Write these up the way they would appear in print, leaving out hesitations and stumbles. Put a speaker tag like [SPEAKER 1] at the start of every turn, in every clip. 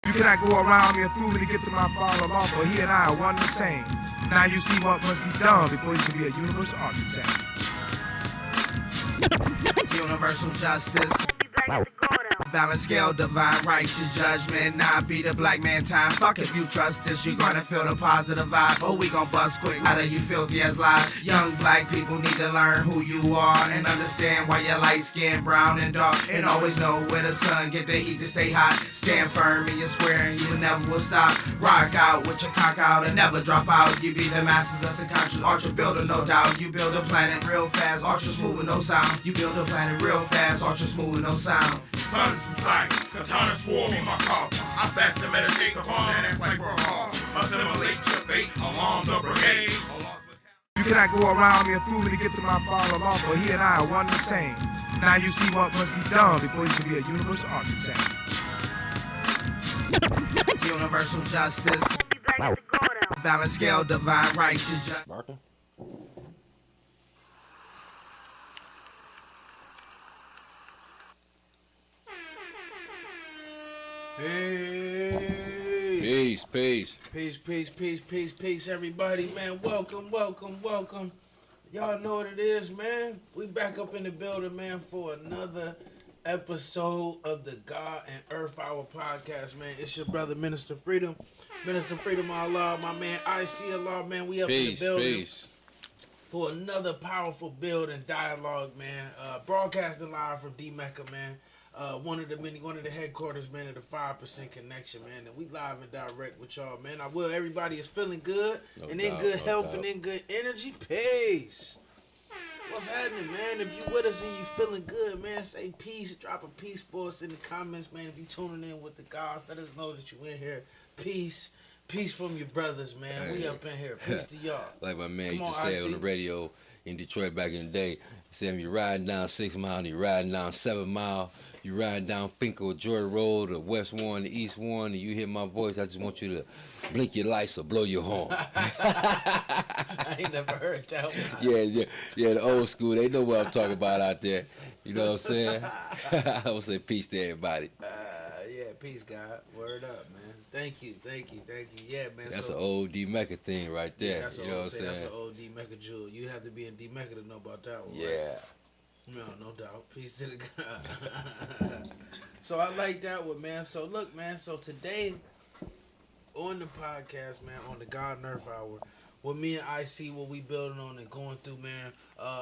[SPEAKER 1] You cannot go around me through me to get to my father law, for he and I are one the same. Now you see what must be done before you can be a universal architect.
[SPEAKER 2] Universal justice. Balance scale, divine righteous judgment. Not be the black man time. Fuck if you trust this, you gonna feel the positive vibe. Oh, we gon' bust quick. How do you filthy as lies? Young black people need to learn who you are and understand why you're light skin, brown and dark. And always know where the sun get the heat to stay hot. Stand firm in your square and you never will stop. Rock out with your cock out and never drop out. You be the masters of subconscious ultra builder, no doubt. You build a planet real fast, ultra smooth with no sound. You build a planet real fast, ultra smooth with no sound.
[SPEAKER 3] Sun's in sight, katana swore be my call. I fast to meditate upon that ass like Rahal. Assimilate your fate, alarm the brigade.
[SPEAKER 1] You cannot go around me through me to get to my father law, for he and I are one the same. Now you see what must be done before you can be a universal architect.
[SPEAKER 2] Universal justice. Balance scale, divine righteous justice.
[SPEAKER 4] Marking?
[SPEAKER 5] Peace.
[SPEAKER 4] Peace, everybody, man. Welcome. Y'all know what it is, man. We back up in the building, man, for another episode of the God and Earth Hour podcast, man. It's your brother, Minister Freedom. Minister Freedom, Allah, my man, IC Allah, man. We up in the building for another powerful build and dialogue, man. Broadcasting live from D-Mecca, man. One of the headquarters, man, of the 5% Connection, man, and we live and direct with y'all, man. I will. Everybody is feeling good and in good health and in good energy. Peace. What's happening, man? If you with us and you feeling good, man, say peace. Drop a peace for us in the comments, man. If you tuning in with the gods, let us know that you in here. Peace. Peace from your brothers, man. We up in here. Peace to y'all.
[SPEAKER 5] Like my man used to say on the radio in Detroit back in the day, he said, you're riding down 6 Mile, you're riding down 7 Mile, you riding down Finkel, Joy Road, the West 1, the East 1, and you hear my voice, I just want you to blink your lights or blow your horn.
[SPEAKER 4] I ain't never heard that one.
[SPEAKER 5] Yeah, the old school, they know what I'm talking about out there. You know what I'm saying? I would say peace to everybody.
[SPEAKER 4] Yeah, peace, God. Word up, man. Thank you. Yeah, man.
[SPEAKER 5] That's an old D-Mecca thing right there.
[SPEAKER 4] That's
[SPEAKER 5] you know what I'm saying?
[SPEAKER 4] That's an old D-Mecca jewel. You have to be in D-Mecca to know about that one,
[SPEAKER 5] Yeah.
[SPEAKER 4] Right? No doubt. Peace to the God. So I like that one, man. So look, man. So today on the podcast, man, on the God and Earth Hour, what me and IC, what we building on and going through, man.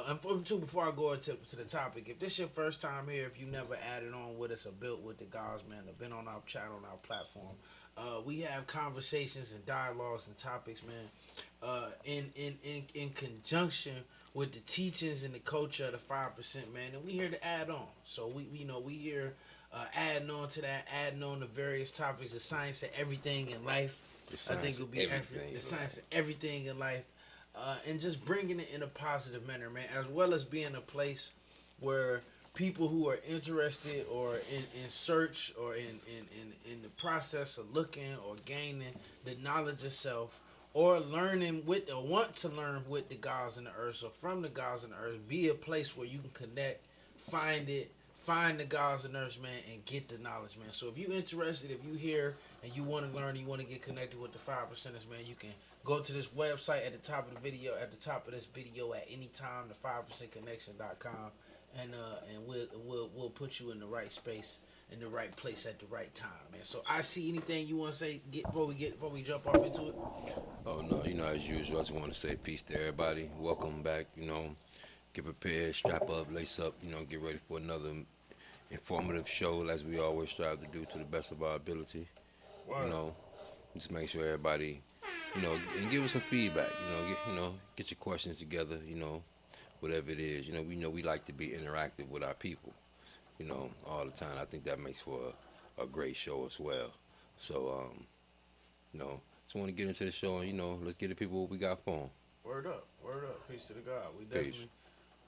[SPEAKER 4] And before I go into the topic, if this is your first time here, if you never added on with us or built with the gods, man, or been on our channel, on our platform, we have conversations and dialogues and topics, man, in conjunction with the teachings and the culture of the 5%, man, and we here to add on. So we here adding on to that, adding on to various topics, the science of everything in life. I think it'll be the science of everything in life, and just bringing it in a positive manner, man, as well as being a place where people who are interested or in search or in the process of looking or gaining the knowledge of self, or learning with or want to learn with the gods and the earth, or from the gods and the earth, be a place where you can connect, find the gods and earth, man, and get the knowledge, man. So if you're interested, if you here and you want to learn, you want to get connected with the 5%ers, man, you can go to this website at the top of this video at any time, the 5%connection.com, and we'll put you in the right space, in the right place at the right time, man. So I see anything you want to say before we jump off into it?
[SPEAKER 5] Oh, no, as usual, I just want to say peace to everybody. Welcome back, get prepared, strap up, lace up, get ready for another informative show as we always strive to do to the best of our ability. Wow. Just make sure everybody, and give us some feedback, get your questions together, whatever it is. We like to be interactive with our people, all the time. I think that makes for a great show as well. So, just want to get into the show and, let's get the people what we got for them.
[SPEAKER 4] Word up. Peace to the God.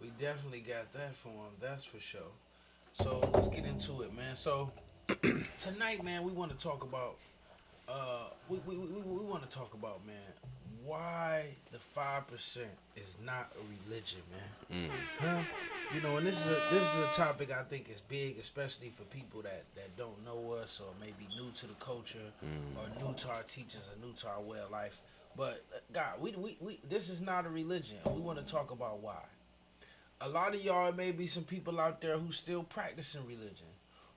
[SPEAKER 4] We definitely got that for them, that's for sure. So let's get into it, man. So tonight, man, we want to talk about, man, why the 5% is not a religion, man.
[SPEAKER 5] Mm.
[SPEAKER 4] Huh? You know, and this is a topic I think is big, especially for people that don't know us or maybe new to the culture or new to our teachers or new to our way of life. But God, we this is not a religion. We want to talk about why. A lot of y'all may be some people out there who still practicing religion,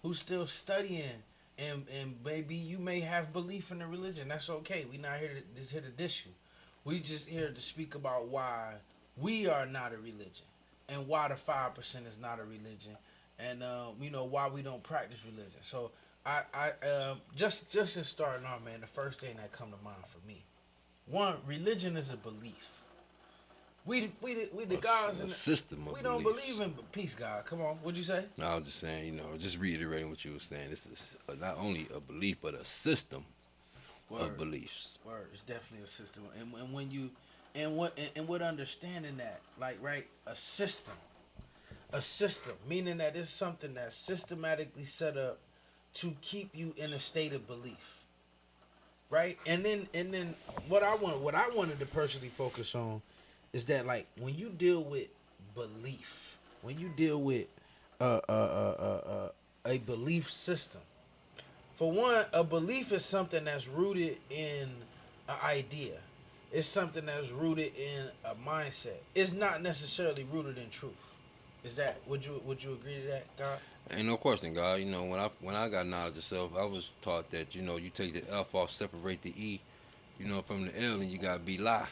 [SPEAKER 4] who still studying, and maybe you may have belief in the religion. That's okay. We're not here to diss you. We just here to speak about why we are not a religion and why the 5% is not a religion, and you know, why we don't practice religion. So I just in starting off, man, the first thing that come to mind for me, one, religion is a belief. We the gods in the
[SPEAKER 5] system of
[SPEAKER 4] we don't
[SPEAKER 5] beliefs.
[SPEAKER 4] believe in peace, God. Come on, what'd you say?
[SPEAKER 5] No, I was just saying, you know, just reiterating what you were saying. This is not only a belief, but a system of beliefs.
[SPEAKER 4] Word, it's definitely a system, and when you and what understanding that, like, right, a system, meaning that it's something that's systematically set up to keep you in a state of belief, right? And then what I wanted to personally focus on is that, like, when you deal with belief, when you deal with a belief system, for one, a belief is something that's rooted in an idea. It's something that's rooted in a mindset. It's not necessarily rooted in truth. Is that, would you agree to that, God?
[SPEAKER 5] Ain't no question, God. You know, when I got knowledge of self, I was taught that, you know, you take the F off, separate the E, you know, from the L, and you gotta be lie.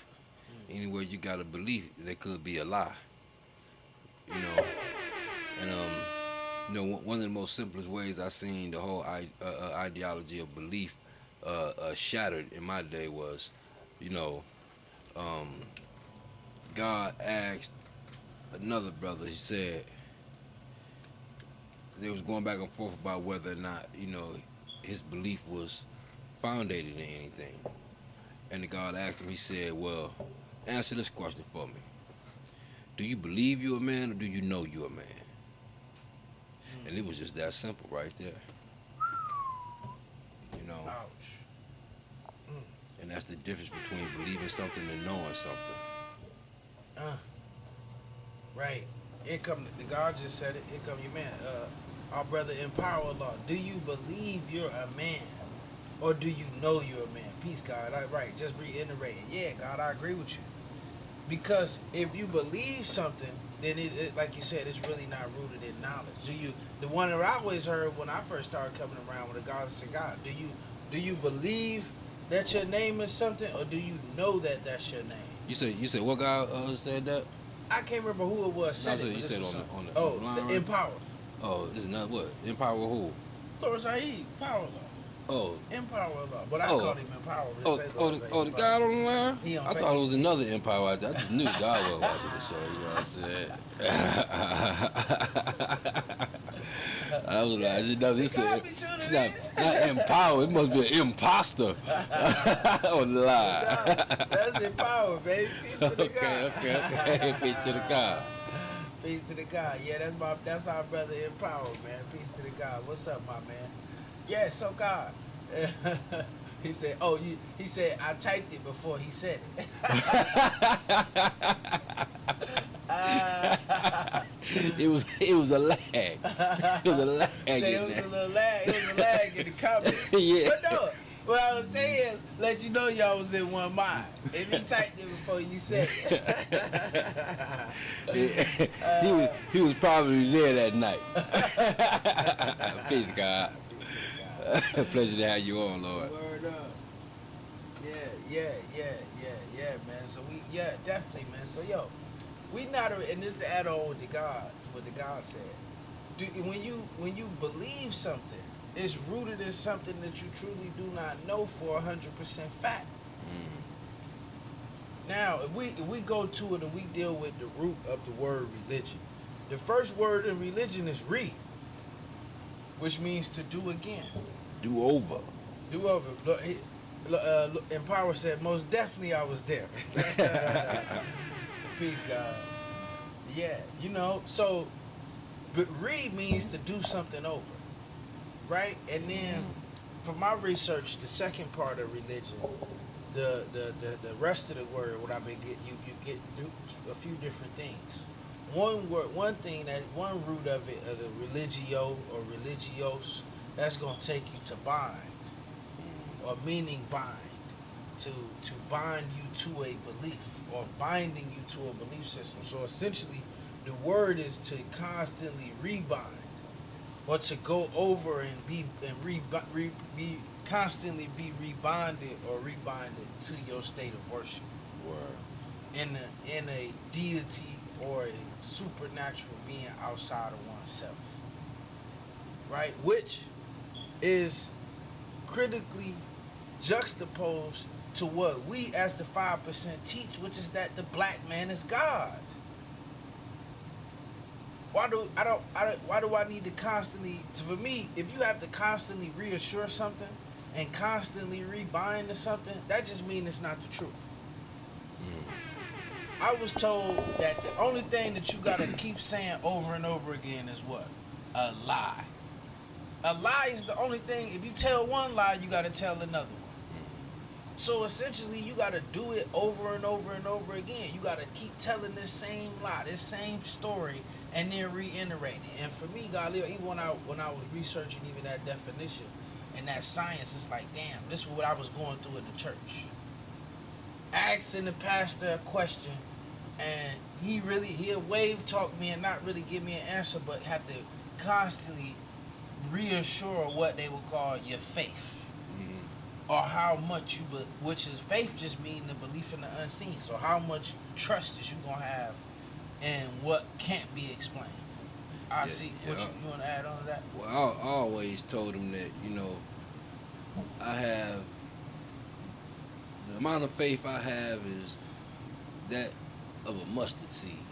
[SPEAKER 5] Anywhere you got a belief, there could be a lie. You know, and you know, one of the most simplest ways I seen the whole ideology of belief shattered in my day was, you know, God asked another brother. He said they was going back and forth about whether or not, you know, his belief was founded in anything. And the God asked him. He said, "Well, answer this question for me. Do you believe you're a man, or do you know you're a man?" And it was just that simple right there. You know?
[SPEAKER 4] Ouch.
[SPEAKER 5] And that's the difference between believing something and knowing something.
[SPEAKER 4] Right. Here come the God just said it. Here come your man. Our brother in Power Law. Do you believe you're a man, or do you know you're a man? Peace, God. Right. Just reiterating. Yeah, God, I agree with you. Because if you believe something, then it like you said, it's really not rooted in knowledge. The one that I always heard when I first started coming around with the God said, God, do you believe that your name is something, or do you know that that's your name?
[SPEAKER 5] You said what God said that?
[SPEAKER 4] I can't remember who it was. Said
[SPEAKER 5] No,
[SPEAKER 4] it,
[SPEAKER 5] you
[SPEAKER 4] but
[SPEAKER 5] said
[SPEAKER 4] this was
[SPEAKER 5] on the
[SPEAKER 4] something.
[SPEAKER 5] line,
[SPEAKER 4] the
[SPEAKER 5] right?
[SPEAKER 4] Empower.
[SPEAKER 5] Oh, this is not what? Empower who?
[SPEAKER 4] Lord Saeed, Power Law.
[SPEAKER 5] Oh.
[SPEAKER 4] Empower Law. But I called him Empower.
[SPEAKER 5] The guy on the line?
[SPEAKER 4] He on
[SPEAKER 5] I thought it was another Empower out there. I just knew God was watching the show, you know what I said? I was like, it's not Empower. It must be an imposter on the line.
[SPEAKER 4] That's Empower, baby. Peace to the God.
[SPEAKER 5] Okay. Peace to the God.
[SPEAKER 4] Peace to the God. Yeah, that's our brother Empower, man. Peace to the God. What's up, my man? Yeah, so God. He said, he said, I typed it before he said it.
[SPEAKER 5] It was a lag. It was a lag.
[SPEAKER 4] It was a little lag. It was a lag in the comment.
[SPEAKER 5] Yeah.
[SPEAKER 4] But no, what I was saying, let you know y'all was in one mind. If he typed it before you said it.
[SPEAKER 5] He was probably there that night. Peace, God. Pleasure to have you on, Lord.
[SPEAKER 4] Word up. Yeah, man. So definitely, man. So we not, and this is to add on with the gods, what the God said. When you believe something, it's rooted in something that you truly do not know for 100% fact. Now, if we go to it and we deal with the root of the word religion, the first word in religion is re, which means to do again.
[SPEAKER 5] Do over.
[SPEAKER 4] Do over. Empower said, most definitely I was there. Peace, God. Yeah, you know, so, but re means to do something over, right? And then, for my research, the second part of religion, the rest of the word, what I've been getting, you get a few different things. One word, one root of it, of the religio or religios, that's gonna take you to bind, or meaning bind, to bind you to a belief, or binding you to a belief system. So essentially, the word is to constantly rebind, or to go over and be constantly be rebonded or rebinded to your state of worship.
[SPEAKER 5] Word.
[SPEAKER 4] In a deity or a supernatural being outside of oneself. Right? Which is critically juxtaposed to what we as the 5% teach, which is that the black man is God. Why do I need to constantly, for me, if you have to constantly reassure something and constantly rebind to something, that just means it's not the truth. I was told that the only thing that you gotta keep saying over and over again is what? A lie. A lie is the only thing. If you tell one lie, you gotta tell another one. So essentially, you gotta do it over and over and over again. You gotta keep telling this same lie, this same story, and then reiterating. And for me, God, even when I was researching even that definition and that science, it's like, damn, this is what I was going through in the church. Asking the pastor a question, and he'll wave talk me and not really give me an answer, but have to constantly reassure what they would call your faith, or how much which is faith just mean the belief in the unseen. So how much trust is you gonna have in what can't be explained? See what you want to add on to that?
[SPEAKER 5] Well, I always told him that, I have, the amount of faith I have is that of a mustard seed.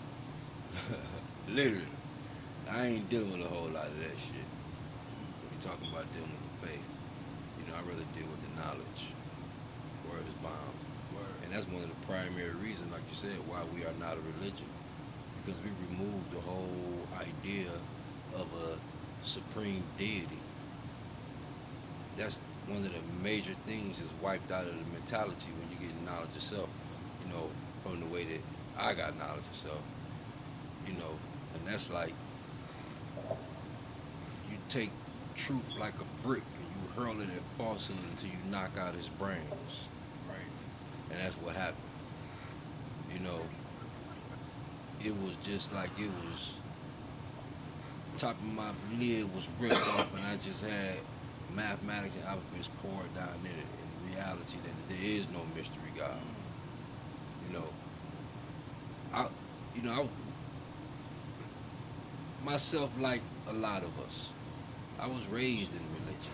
[SPEAKER 5] Literally. I ain't dealing with a whole lot of that shit. When you're talking about dealing with the faith, I rather deal with the knowledge. Word is bound.
[SPEAKER 4] Word.
[SPEAKER 5] And that's one of the primary reasons, like you said, why we are not a religion. Because we removed the whole idea of a supreme deity. That's one of the major things is wiped out of the mentality when you get knowledge of self, from the way that I got knowledge of self, and that's like, you take truth like a brick and you hurl it at falsehood until you knock out his brains. Right. And that's what happened. It was just like it was, top of my lid was ripped off and I just had mathematics and alphabets poured down in it, in reality that there is no mystery God. I myself, like a lot of us, I was raised in religion.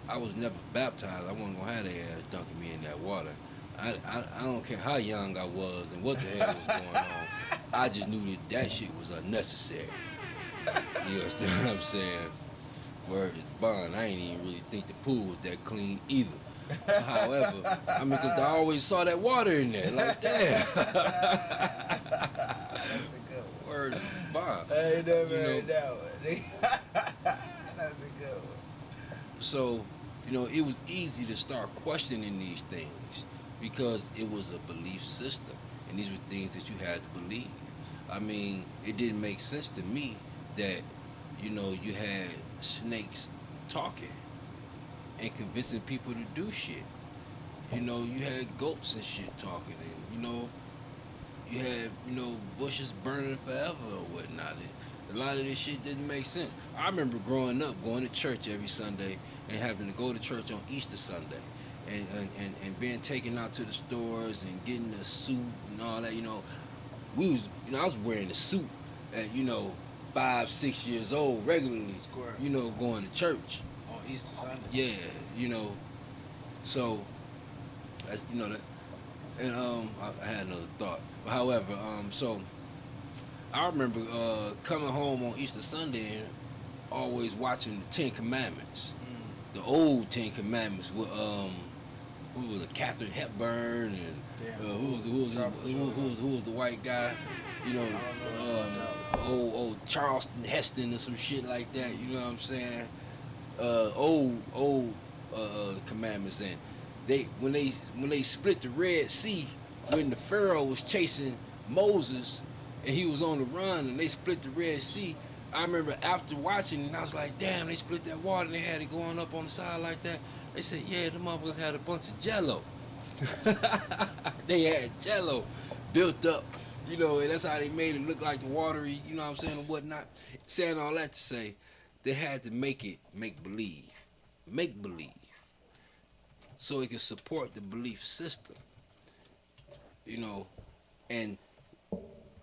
[SPEAKER 5] I was never baptized. I wasn't gonna have their ass dunking me in that water. I don't care how young I was and what the hell was going on. I just knew that shit was unnecessary. You understand what I'm saying? Word is bond. I ain't even really think the pool was that clean either. However, because I always saw that water in there. Like, damn.
[SPEAKER 4] That's a good one.
[SPEAKER 5] Word is bond.
[SPEAKER 4] I ain't never heard that one. That's a good one.
[SPEAKER 5] So, it was easy to start questioning these things because it was a belief system. And these were things that you had to believe. I mean, it didn't make sense to me that, you had snakes talking and convincing people to do shit. You had goats and shit talking, and, you had, bushes burning forever or whatnot. A lot of this shit didn't make sense. I remember growing up, going to church every Sunday and having to go to church on Easter Sunday and being taken out to the stores and getting a suit and all that, I was wearing a suit at, 5, 6 years old regularly, going to church.
[SPEAKER 4] On Easter Sunday?
[SPEAKER 5] Yeah, so, that's, that, and I had another thought. But however, so, I remember coming home on Easter Sunday and always watching the Ten Commandments. The old Ten Commandments with, who was it, Katharine Hepburn, and who was the white guy? Old Charleston Heston or some shit like that, you know what I'm saying? Old commandments. And when they split the Red Sea, when the Pharaoh was chasing Moses and he was on the run, and they split the Red Sea. I remember after watching, and I was like, damn, they split that water and they had it going up on the side like that. They said, yeah, the motherfuckers had a bunch of jello. They had jello built up, you know, and that's how they made it look like watery, you know what I'm saying, and whatnot. Saying all that to say, they had to make it make believe, so it could support the belief system, you know. And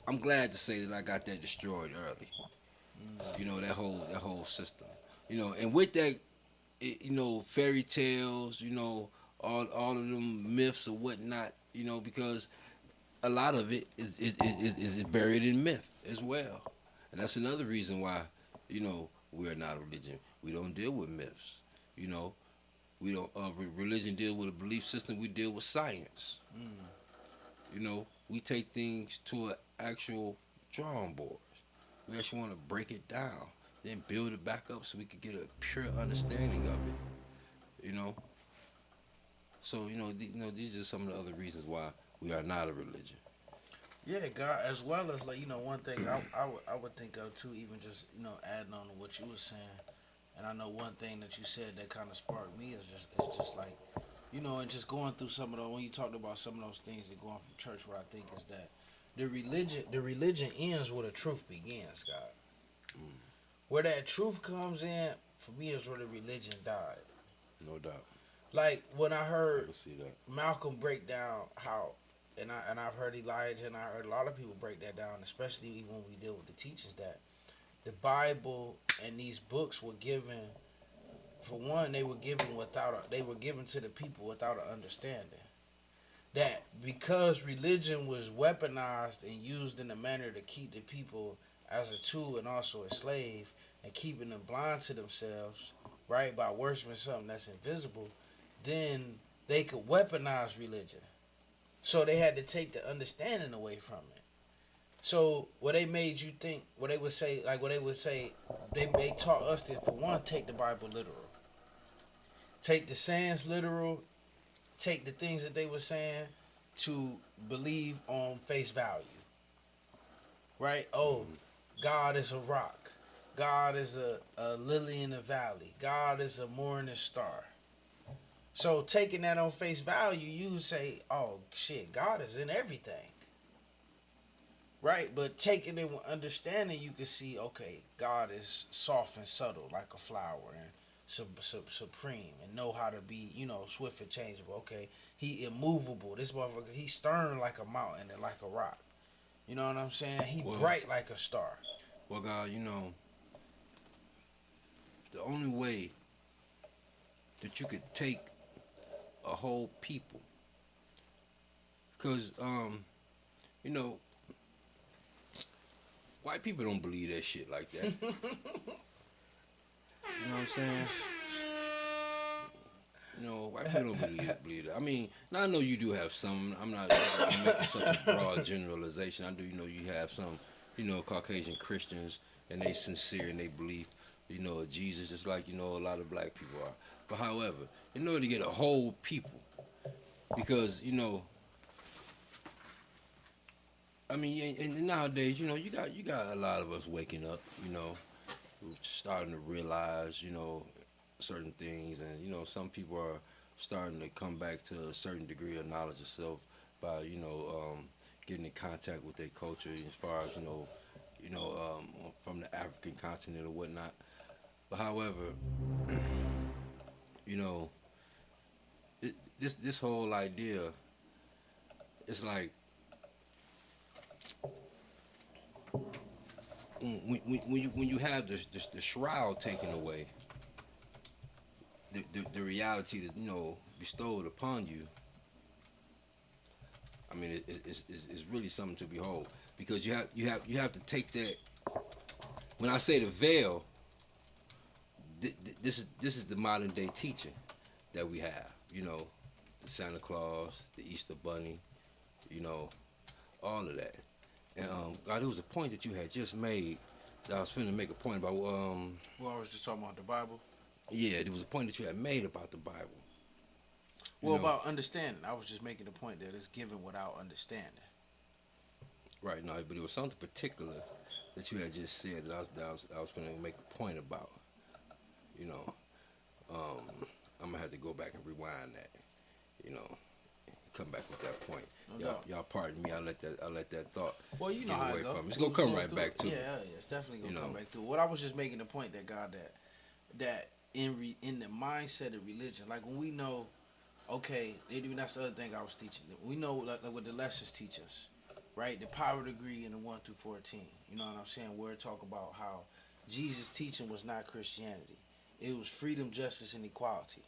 [SPEAKER 5] I'm glad to say that I got that destroyed early, you know, that whole system, you know. And with that, you know, fairy tales, you know, all of them myths or whatnot, you know, because a lot of it is buried in myth as well. And that's another reason why, you know, we are not a religion. We don't deal with myths, you know. We don't. Religion deal with a belief system. We deal with science. You know, we take things to an actual drawing board. We actually want to break it down, then build it back up so we could get a pure understanding of it. You know. So you know, these are some of the other reasons why we are not a religion.
[SPEAKER 4] Yeah, God, as well as, like, you know, one thing I would think of too, even just, you know, adding on to what you were saying. And I know one thing that you said that kind of sparked me is just like, you know, and just going through some of those, when you talked about some of those things that go on from church, what I think is that the religion ends where the truth begins, God. Where that truth comes in, for me, is where the religion died.
[SPEAKER 5] No doubt.
[SPEAKER 4] Like, when I
[SPEAKER 5] I
[SPEAKER 4] heard
[SPEAKER 5] can see that.
[SPEAKER 4] Malcolm break down how, and I've heard Elijah, and I heard a lot of people break that down, especially when we deal with the teachers, that the Bible and these books were given, for one, they were given to the people without an understanding. That because religion was weaponized and used in a manner to keep the people as a tool and also a slave, and keeping them blind to themselves, right, by worshiping something that's invisible, then they could weaponize religion. So they had to take the understanding away from it. So what they made you think, they taught us to, for one, take the Bible literal. Take the sayings literal, take the things that they were saying to believe on face value. Right? Oh, God is a rock. God is a lily in the valley. God is a morning star. So taking that on face value, you say, oh shit, God is in everything. Right? But taking it with understanding, you can see, okay, God is soft and subtle like a flower, and supreme, and know how to be, you know, swift and changeable. Okay, he immovable. This motherfucker, he stern like a mountain and like a rock. You know what I'm saying? He bright like a star.
[SPEAKER 5] Well, God, you know, the only way that you could take a whole people, because you know, white people don't believe that shit like that. You know what I'm saying? You know, white people don't believe that. I mean, now I know you do have some. I'm not making such a broad generalization. I do, you know, you have some, you know, Caucasian Christians, and they sincere and they believe, you know, Jesus, just like, you know, a lot of black people are. But however, in order to get a whole people, because, you know, I mean, and nowadays, you know, you got a lot of us waking up, you know, starting to realize, you know, certain things, and, you know, some people are starting to come back to a certain degree of knowledge of self by, you know, getting in contact with their culture as far as, you know, from the African continent or whatnot. But however, you know, this whole idea, it's like, when you have the shroud taken away, the reality that's, you know, bestowed upon you, I mean, it's really something to behold, because you have to take that. When I say the veil, this is the modern day teaching that we have. You know, the Santa Claus, the Easter Bunny, you know, all of that. And God, there was a point that you had just made. That I was finna make a point about.
[SPEAKER 4] Well, I was just talking about the Bible.
[SPEAKER 5] Yeah, there was a point that you had made about the Bible.
[SPEAKER 4] Well,
[SPEAKER 5] know.
[SPEAKER 4] about understanding. I was just making the point that it's given without understanding.
[SPEAKER 5] Right, no, but it was something particular that you had just said that I was going to make a point about. You know, I'm gonna have to go back and rewind that. You know, come back with that point.
[SPEAKER 4] No doubt.
[SPEAKER 5] Y'all pardon me. I let that thought
[SPEAKER 4] Well, you know
[SPEAKER 5] get
[SPEAKER 4] how
[SPEAKER 5] away
[SPEAKER 4] it go.
[SPEAKER 5] from me. It's gonna come right
[SPEAKER 4] through
[SPEAKER 5] back
[SPEAKER 4] it.
[SPEAKER 5] to me.
[SPEAKER 4] Yeah, it's definitely gonna
[SPEAKER 5] You
[SPEAKER 4] come
[SPEAKER 5] know.
[SPEAKER 4] back to it. What I was just making the point that God that in the mindset of religion, like when we know, okay, even that's the other thing I was teaching. We know like what the lessons teach us, right? The power degree in the 1 through 14. You know what I'm saying? Where it talk about how Jesus' teaching was not Christianity. It was freedom, justice, and equality.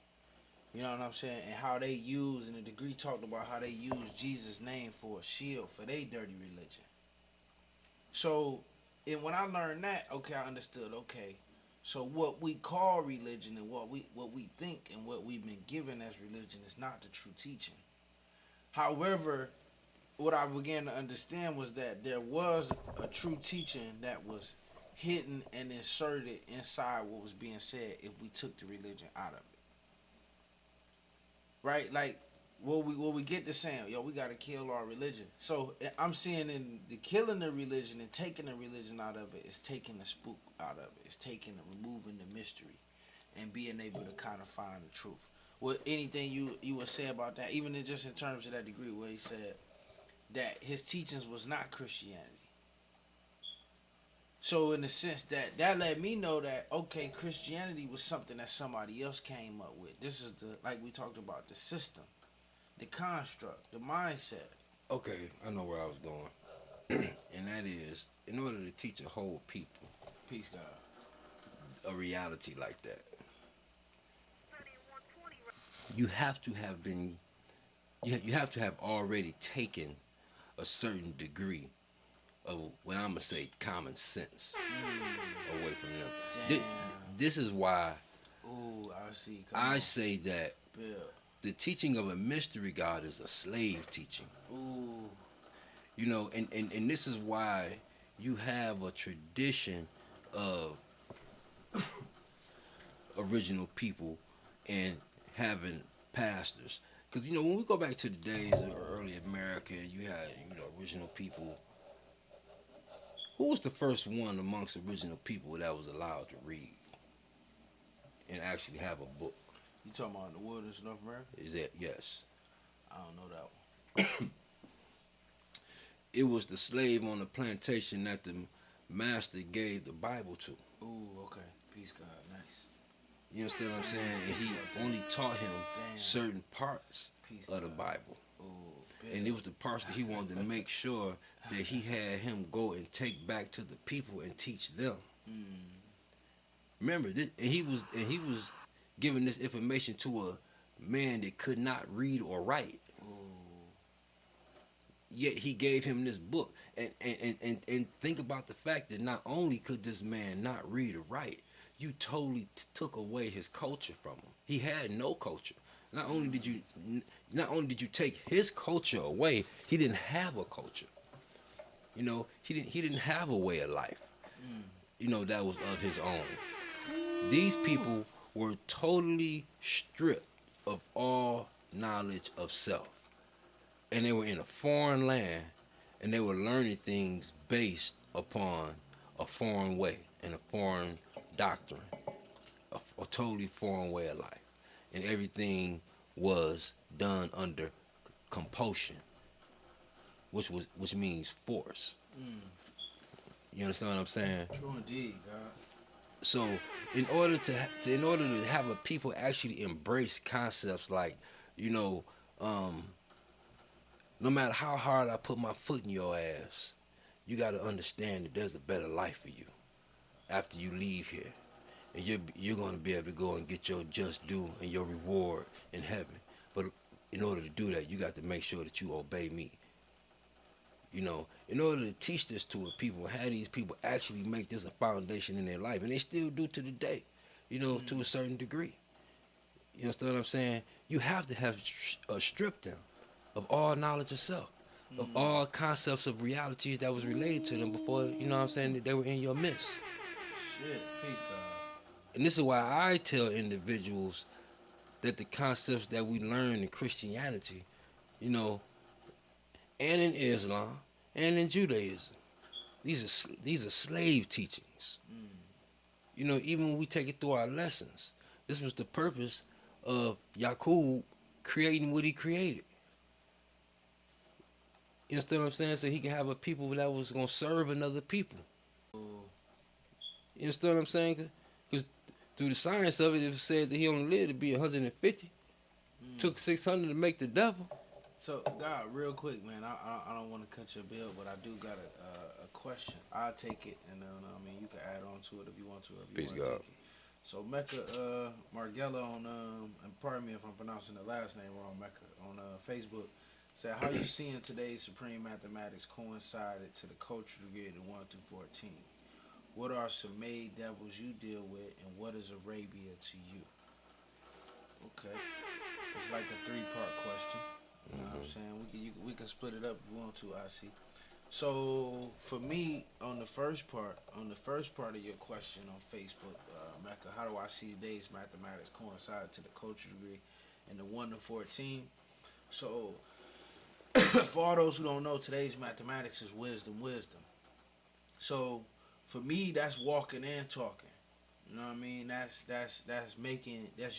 [SPEAKER 4] You know what I'm saying? And how they used, and the degree talked about how they used Jesus' name for a shield for their dirty religion. So, and when I learned that, okay, I understood, okay, so what we call religion and what we think and what we've been given as religion is not the true teaching. However, what I began to understand was that there was a true teaching that was hidden and inserted inside what was being said if we took the religion out of it. Right? Like what we get to saying, yo, we gotta kill our religion. So I'm seeing in the killing the religion and taking the religion out of it is taking the spook out of it. It's taking removing the mystery and being able to kind of find the truth. What anything you would say about that, even just in terms of that degree where he said that his teachings was not Christianity. So in the sense that let me know that, okay, Christianity was something that somebody else came up with. This is like we talked about, the system, the construct, the mindset.
[SPEAKER 5] Okay, I know where I was going, and that is, in order to teach a whole people
[SPEAKER 4] Peace, God.
[SPEAKER 5] a reality like that, you have to have been, you have to have already taken a certain degree of what I'm gonna say common sense away from them.
[SPEAKER 4] Damn.
[SPEAKER 5] This is why
[SPEAKER 4] Ooh, I see. Come
[SPEAKER 5] I
[SPEAKER 4] on.
[SPEAKER 5] say that
[SPEAKER 4] Bill.
[SPEAKER 5] the teaching of a mystery God is a slave teaching.
[SPEAKER 4] Ooh.
[SPEAKER 5] You know, and this is why you have a tradition of original people and having pastors. Because, you know, when we go back to the days of early America, you had, you know, original people. Who was the first one amongst original people that was allowed to read and actually have a book?
[SPEAKER 4] You talking about in the wilderness of North America?
[SPEAKER 5] Is that, yes.
[SPEAKER 4] I don't know that one.
[SPEAKER 5] It was the slave on the plantation that the master gave the Bible to.
[SPEAKER 4] Ooh, okay. Peace, God. Nice.
[SPEAKER 5] You understand what I'm saying? And he only taught him
[SPEAKER 4] Damn.
[SPEAKER 5] certain parts
[SPEAKER 4] Peace,
[SPEAKER 5] of the
[SPEAKER 4] God.
[SPEAKER 5] Bible.
[SPEAKER 4] Ooh,
[SPEAKER 5] And it was the parts that he wanted to make sure that he had him go and take back to the people and teach them. Remember, this, and he was giving this information to a man that could not read or write. Yet he gave him this book. And think about the fact that not only could this man not read or write, you totally took away his culture from him. He had no culture. Not only did you take his culture away, he didn't have a culture. You know, he didn't have a way of life. You know, that was of his own. These people were totally stripped of all knowledge of self. And they were in a foreign land, and they were learning things based upon a foreign way and a foreign doctrine, a totally foreign way of life. And everything was done under compulsion, which means force. You understand what I'm saying?
[SPEAKER 4] True indeed, God.
[SPEAKER 5] So, in order to have a people actually embrace concepts like, you know, no matter how hard I put my foot in your ass, you got to understand that there's a better life for you after you leave here. And you're going to be able to go and get your just due and your reward in heaven. But in order to do that, you got to make sure that you obey me. You know, in order to teach this to a people, have these people actually make this a foundation in their life. And they still do to the day, you know, to a certain degree. You understand what I'm saying? You have to have stripped them of all knowledge of self, of all concepts of realities that was related to them before, you know what I'm saying, that they were in your midst.
[SPEAKER 4] Shit. Peace, God.
[SPEAKER 5] And this is why I tell individuals that the concepts that we learn in Christianity, you know, and in Islam and in Judaism, these are slave teachings. You know, even when we take it through our lessons, this was the purpose of Yaqub creating what he created. You understand what I'm saying? So he can have a people that was gonna serve another people. You understand what I'm saying? Because through the science of it, it said that he only lived to be 150. Took 600 to make the devil.
[SPEAKER 4] So, God, real quick, man, I don't want to cut your bill, but I do got a question. I'll take it, and then, I mean, you can add on to it if you want to. If you
[SPEAKER 5] Peace,
[SPEAKER 4] want to
[SPEAKER 5] God.
[SPEAKER 4] take it. So, Mecca Margella on, and pardon me if I'm pronouncing the last name wrong, Mecca, on Facebook, said, how you seeing today's Supreme Mathematics coincided to the culture created 1 through 14? What are some made devils you deal with, and what is Arabia to you? Okay. It's like a 3-part question. You know what I'm saying? We can split it up if we want to, I see. So for me, on the first part of your question on Facebook, Mecca, how do I see today's mathematics coincide to the culture degree and the 1 to 14? So for all those who don't know, today's mathematics is wisdom. So for me, that's walking and talking. You know what I mean? That's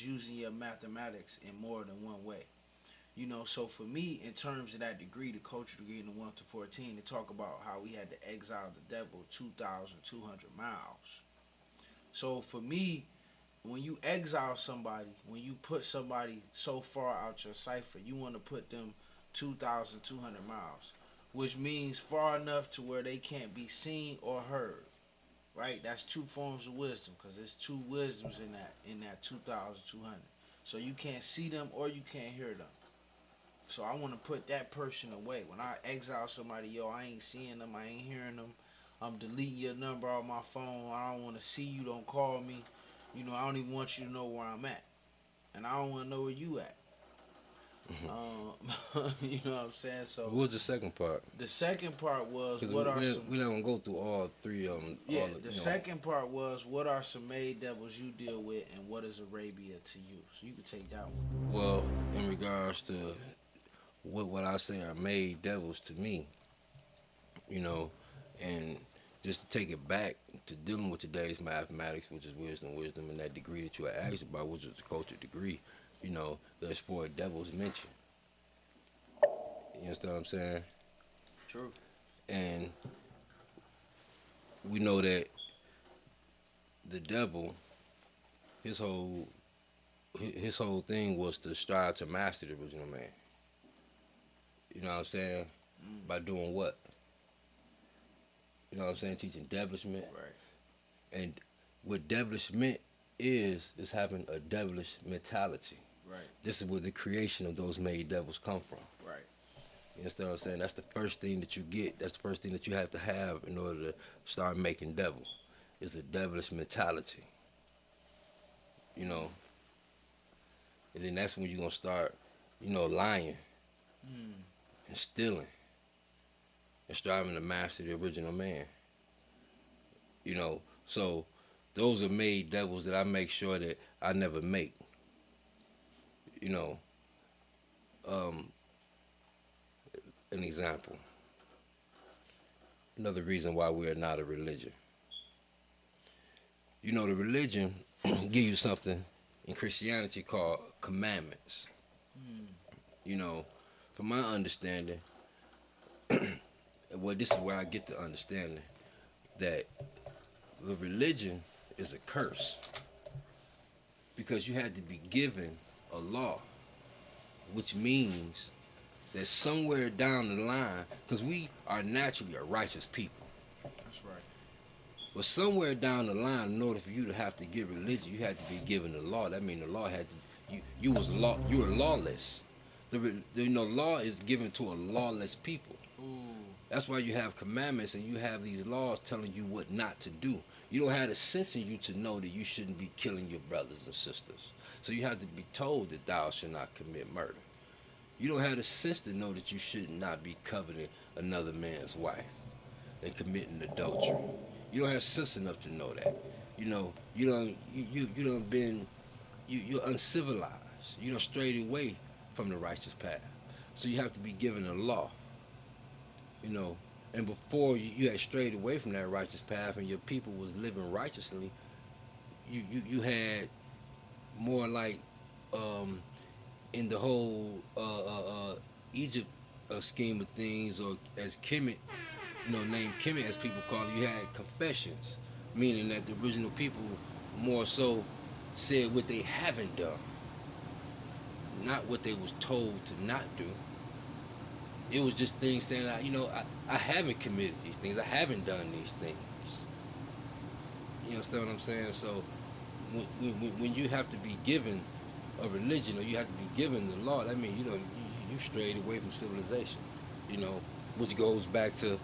[SPEAKER 4] using your mathematics in more than one way. You know, so for me, in terms of that degree, the culture degree in the 1 to 14, they talk about how we had to exile the devil 2,200 miles. So for me, when you exile somebody, when you put somebody so far out your cipher, you want to put them 2,200 miles, which means far enough to where they can't be seen or heard. Right? That's 2 forms of wisdom, because there's 2 wisdoms in that 2,200. So you can't see them or you can't hear them. So I want to put that person away. When I exile somebody, yo, I ain't seeing them, I ain't hearing them. I'm deleting your number off my phone. I don't want to see you. Don't call me. You know, I don't even want you to know where I'm at, and I don't want to know where you at. You know what I'm saying? So
[SPEAKER 5] What was the second part?
[SPEAKER 4] the second part was
[SPEAKER 5] 'Cause
[SPEAKER 4] what are
[SPEAKER 5] we're
[SPEAKER 4] some.
[SPEAKER 5] not gonna go through all 3 of them.
[SPEAKER 4] Yeah,
[SPEAKER 5] all
[SPEAKER 4] the second part was what are some made devils you deal with, and what is Arabia to you? So you can take that one.
[SPEAKER 5] Well, in regards to what I say are made devils to me, you know, and just to take it back to dealing with today's mathematics, which is wisdom, and that degree that you had asked about, which is the culture degree, you know, there's 4 devils mentioned. You understand what I'm saying?
[SPEAKER 4] True.
[SPEAKER 5] And we know that the devil, his whole thing was to strive to master the original man. You know what I'm saying? By doing what? You know what I'm saying? Teaching devilishment.
[SPEAKER 4] Right.
[SPEAKER 5] And what devilishment is having a devilish mentality.
[SPEAKER 4] Right.
[SPEAKER 5] This is where the creation of those made devils come from.
[SPEAKER 4] Right.
[SPEAKER 5] You understand what I'm saying? That's the first thing that you get. That's the first thing that you have to have in order to start making devil. Is a devilish mentality. You know. And then that's when you're gonna start, you know, lying and stealing and striving to master the original man. You know, so those are made devils that I make sure that I never make. You know, an example. Another reason why we are not a religion. You know, the religion give you something in Christianity called commandments. You know, from my understanding, well, this is where I get the understanding that the religion is a curse because you had to be given a law, which means that somewhere down the line, because we are naturally a righteous people,
[SPEAKER 4] That's right.
[SPEAKER 5] but somewhere down the line, in order for you to have to give religion, you had to be given the law. That means the law had to, you were lawless. Law is given to a lawless people. That's why you have commandments and you have these laws telling you what not to do. You don't have the sense in you to know that you shouldn't be killing your brothers and sisters. So you have to be told that thou shalt not commit murder. You don't have the sense to know that you should not be coveting another man's wife and committing adultery. You don't have sense enough to know that. You know, you done been you're uncivilized. You done strayed away from the righteous path. So you have to be given a law. You know, and before you had strayed away from that righteous path and your people was living righteously, you had more like in the whole Egypt scheme of things, or as Kemet, named Kemet as people call it, you had confessions, meaning that the original people more so said what they haven't done, not what they was told to not do. It was just things saying, I haven't committed these things, I haven't done these things. You understand what I'm saying? So when you have to be given a religion, or you have to be given the law, that means you strayed away from civilization. Which goes back to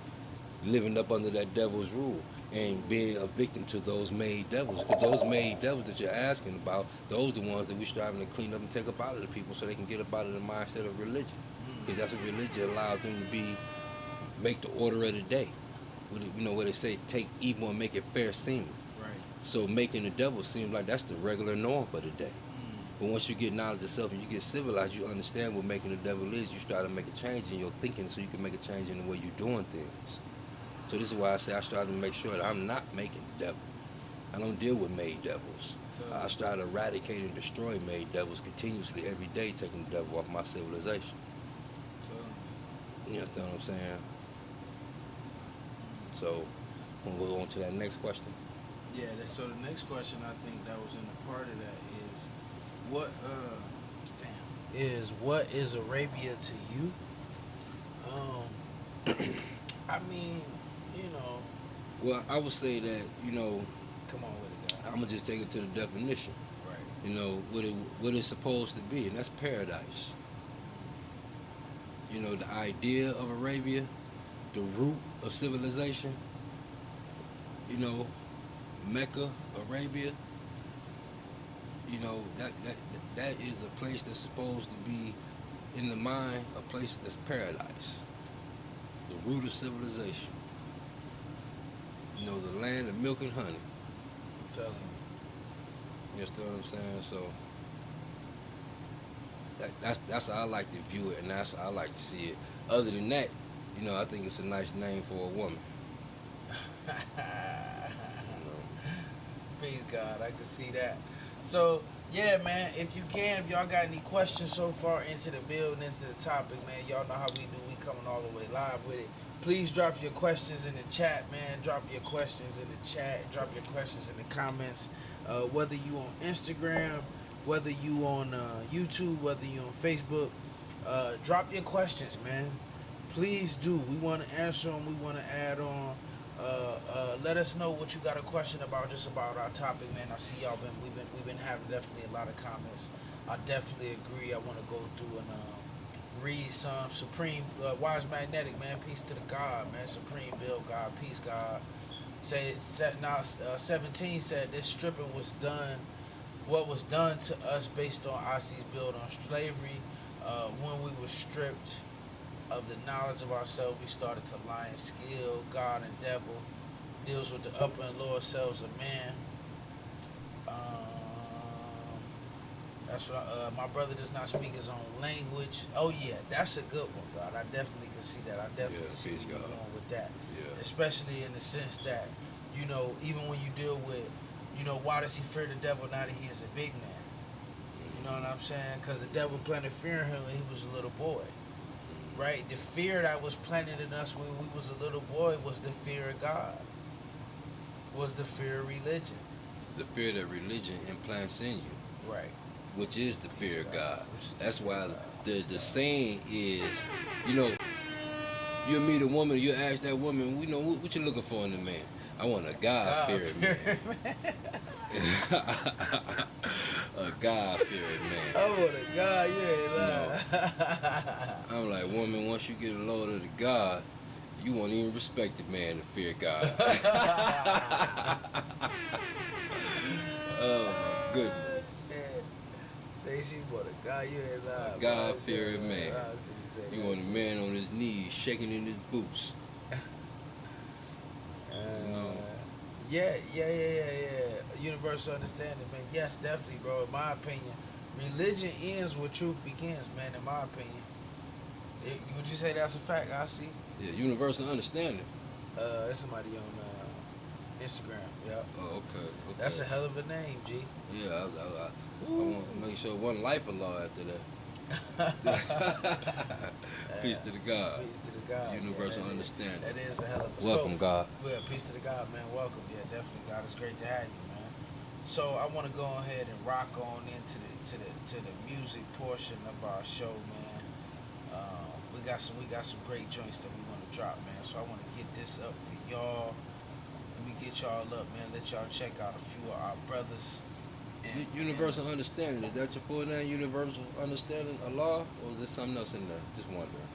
[SPEAKER 5] living up under that devil's rule and being a victim to those made devils. Because those made devils that you're asking about, those are the ones that we're striving to clean up and take up out of the people so they can get up out of the mindset of religion. Because that's what religion allows them to make the order of the day. Where they say, take evil and make it fair seeming.
[SPEAKER 4] Right.
[SPEAKER 5] So making the devil seem like that's the regular norm for the day. But once you get knowledge of self and you get civilized, you understand what making the devil is. You start to make a change in your thinking so you can make a change in the way you're doing things. So this is why I say I strive to make sure that I'm not making the devil. I don't deal with made devils. I strive to eradicate and destroy made devils continuously every day, taking the devil off my civilization. You understand what I'm saying? So, we'll go on to that next question.
[SPEAKER 4] Yeah, so the next question, I think that was in the part of that is, what is Arabia to you? I mean,
[SPEAKER 5] Well, I would say that,
[SPEAKER 4] come on with it, guys.
[SPEAKER 5] I'm going to just take it to the definition.
[SPEAKER 4] Right.
[SPEAKER 5] What it's supposed to be, and that's paradise. The idea of Arabia, the root of civilization, Mecca, Arabia, that is a place that's supposed to be, in the mind, a place that's paradise. The root of civilization. The land of milk and honey.
[SPEAKER 4] I'm telling you.
[SPEAKER 5] You understand what I'm saying? So that's how I like to view it, and that's how I like to see it. Other than that, I think it's a nice name for a woman.
[SPEAKER 4] Peace, God. I can see that. So, yeah, man, if y'all got any questions so far into the build, into the topic, man, y'all know how we do. We coming all the way live with it. Please drop your questions in the chat, man. Drop your questions in the chat. Drop your questions in the comments. Whether you on Instagram, whether you on YouTube, whether you on Facebook, drop your questions, man. Please do. We want to answer them. We want to add on. Let us know what you got a question about, just about our topic, man. I see y'all we've been having definitely a lot of comments. I definitely agree. I want to go through and read some Supreme Wise Magnetic, man. Peace to the God, man. Supreme Bill God, peace God. 17 said this stripping was done. What was done to us based on IC's build on slavery, when we were stripped of the knowledge of ourselves, we started to lie and skill. God and devil deals with the upper and lower selves of man. That's what my brother does not speak his own language. Oh yeah, that's a good one, God. I definitely can see that. I definitely see where you're going with that.
[SPEAKER 5] Yeah.
[SPEAKER 4] Especially in the sense that, even when you deal with, why does he fear the devil now that he is a big man? You know what I'm saying? Because the devil planted fear in him when he was a little boy. Right? The fear that was planted in us when we was a little boy was the fear of God. Was the fear of religion.
[SPEAKER 5] The fear that religion implants in you.
[SPEAKER 4] Right.
[SPEAKER 5] Which is the fear of God. That's why the saying is, you meet a woman, you ask that woman, what you looking for in a man? I want a God-fearing man. A God-fearing man.
[SPEAKER 4] I want a God, you ain't lying.
[SPEAKER 5] I'm like, woman, once you get a load of the God, you won't even respect the man to fear God. Oh my goodness.
[SPEAKER 4] Say she want a God, you ain't lying.
[SPEAKER 5] A God-fearing man. You want a man on his knees, shaking in his boots.
[SPEAKER 4] Yeah. Universal understanding, man. Yes, definitely, bro. In my opinion, religion ends where truth begins, man. In my opinion, would you say that's a fact? I see.
[SPEAKER 5] Yeah, universal understanding.
[SPEAKER 4] There's somebody on Instagram. Yeah.
[SPEAKER 5] Oh, okay.
[SPEAKER 4] That's a hell of a name, G.
[SPEAKER 5] Yeah, I want to make sure one life of law after that. Peace to the God.
[SPEAKER 4] Peace to the God.
[SPEAKER 5] Universal
[SPEAKER 4] Yeah,
[SPEAKER 5] understanding.
[SPEAKER 4] That is a hell of a
[SPEAKER 5] Welcome, God.
[SPEAKER 4] Well, peace to the God, man. Welcome. Yeah, definitely, God. It's great to have you, man. So I want to go ahead and rock on into the music portion of our show, man. We got some great joints that we want to drop, man. So I want to get this up for y'all. Let me get y'all up, man. Let y'all check out a few of our brothers.
[SPEAKER 5] Universal understanding. Is that your full name? Universal understanding Allah, or is there something else in there? Just wondering.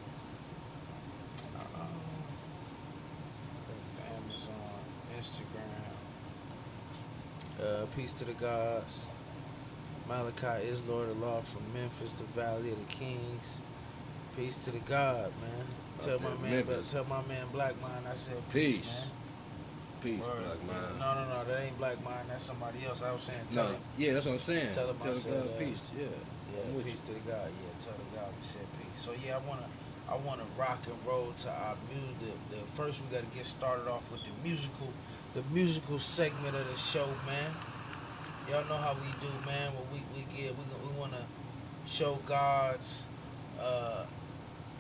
[SPEAKER 4] Amazon, Instagram. Peace to the gods. Malachi is Lord of Law from Memphis, the Valley of the Kings. Peace to the God, man. Tell my man Black Mind I said peace, man.
[SPEAKER 5] Peace,
[SPEAKER 4] Word.
[SPEAKER 5] Black Mind.
[SPEAKER 4] No, that ain't Black Mind. That's somebody else. I was saying, tell him.
[SPEAKER 5] Yeah, that's what I'm saying.
[SPEAKER 4] Tell him I said,
[SPEAKER 5] God peace. Yeah.
[SPEAKER 4] Peace to the God. Yeah, tell the God we said peace. So yeah, I wanna rock and roll to our music. First we gotta get started off with the musical segment of the show, man. Y'all know how we do, man. What we wanna show God's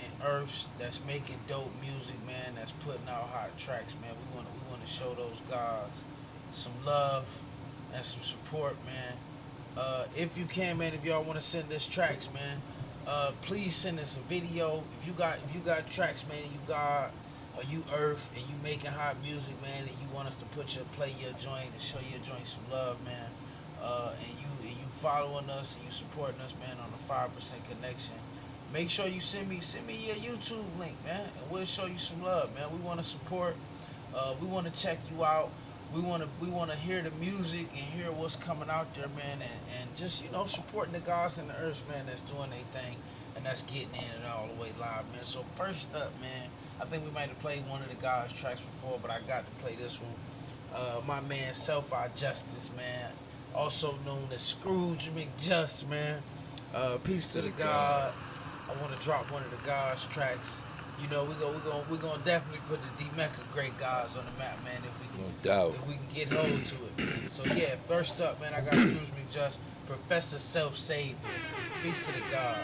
[SPEAKER 4] and Earths that's making dope music, man, that's putting out hot tracks, man. We wanna show those guys some love and some support, man. If you can, man, if y'all wanna send us tracks, man, please send us a video. If you got tracks, man, or you Earth and you making hot music, man, and you want us to play your joint and show your joint some love, man, and you following us and you supporting us, man, on the 5% connection. Make sure you send me your YouTube link, man, and we'll show you some love, man. We want to support. We want to check you out. We want to hear the music and hear what's coming out there, man, and just supporting the guys in the earth, man, that's doing their thing and that's getting in it all the way live, man. So first up, man, I think we might have played one of the guys' tracks before, but I got to play this one. My man Self-Our Justice, man, also known as Scrooge McJust, man. Peace to the God. I want to drop one of the guys' tracks. We're gonna definitely put the D-Mecca great guys on the map, man, if we can get hold to it, man. So yeah, first up, man, I got Scrooge McJust, Professor Self-Savior. Peace to the God.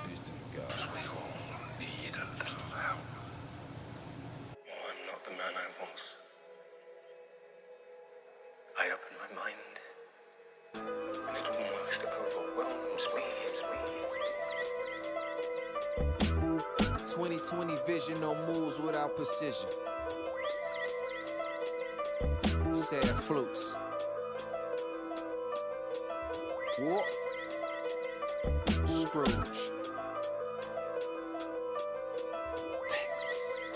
[SPEAKER 5] Peace to the God.
[SPEAKER 6] We all need a little help. I'm not the man I was. I open my mind, and it almost overwhelms me.
[SPEAKER 7] 2020 vision, no moves without precision. Sad flukes. What? Scrooge. Thanks.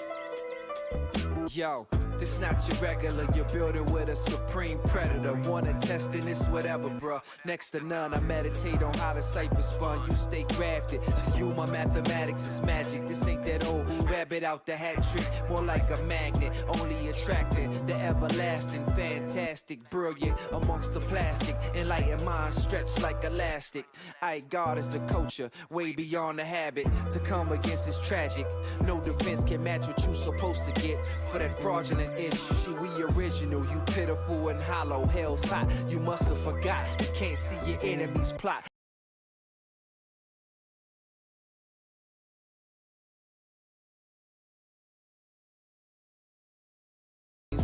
[SPEAKER 7] Yo, this not your regular, you're building with a supreme predator. Wanna test in this whatever, bruh. Next to none, I meditate on how the cipher spun. You stay grafted. To you, my mathematics is magic. This ain't that old rabbit out the hat trick. More like a magnet, only attracting the everlasting, fantastic, brilliant amongst the plastic. Enlightened mind stretched like elastic. God is the culture, way beyond the habit. To come against is tragic. No defense can match what you supposed to get for that fraudulent ish. See, we original, you pitiful and hollow. Hell's hot, you must have forgot. You can't see your enemy's plot.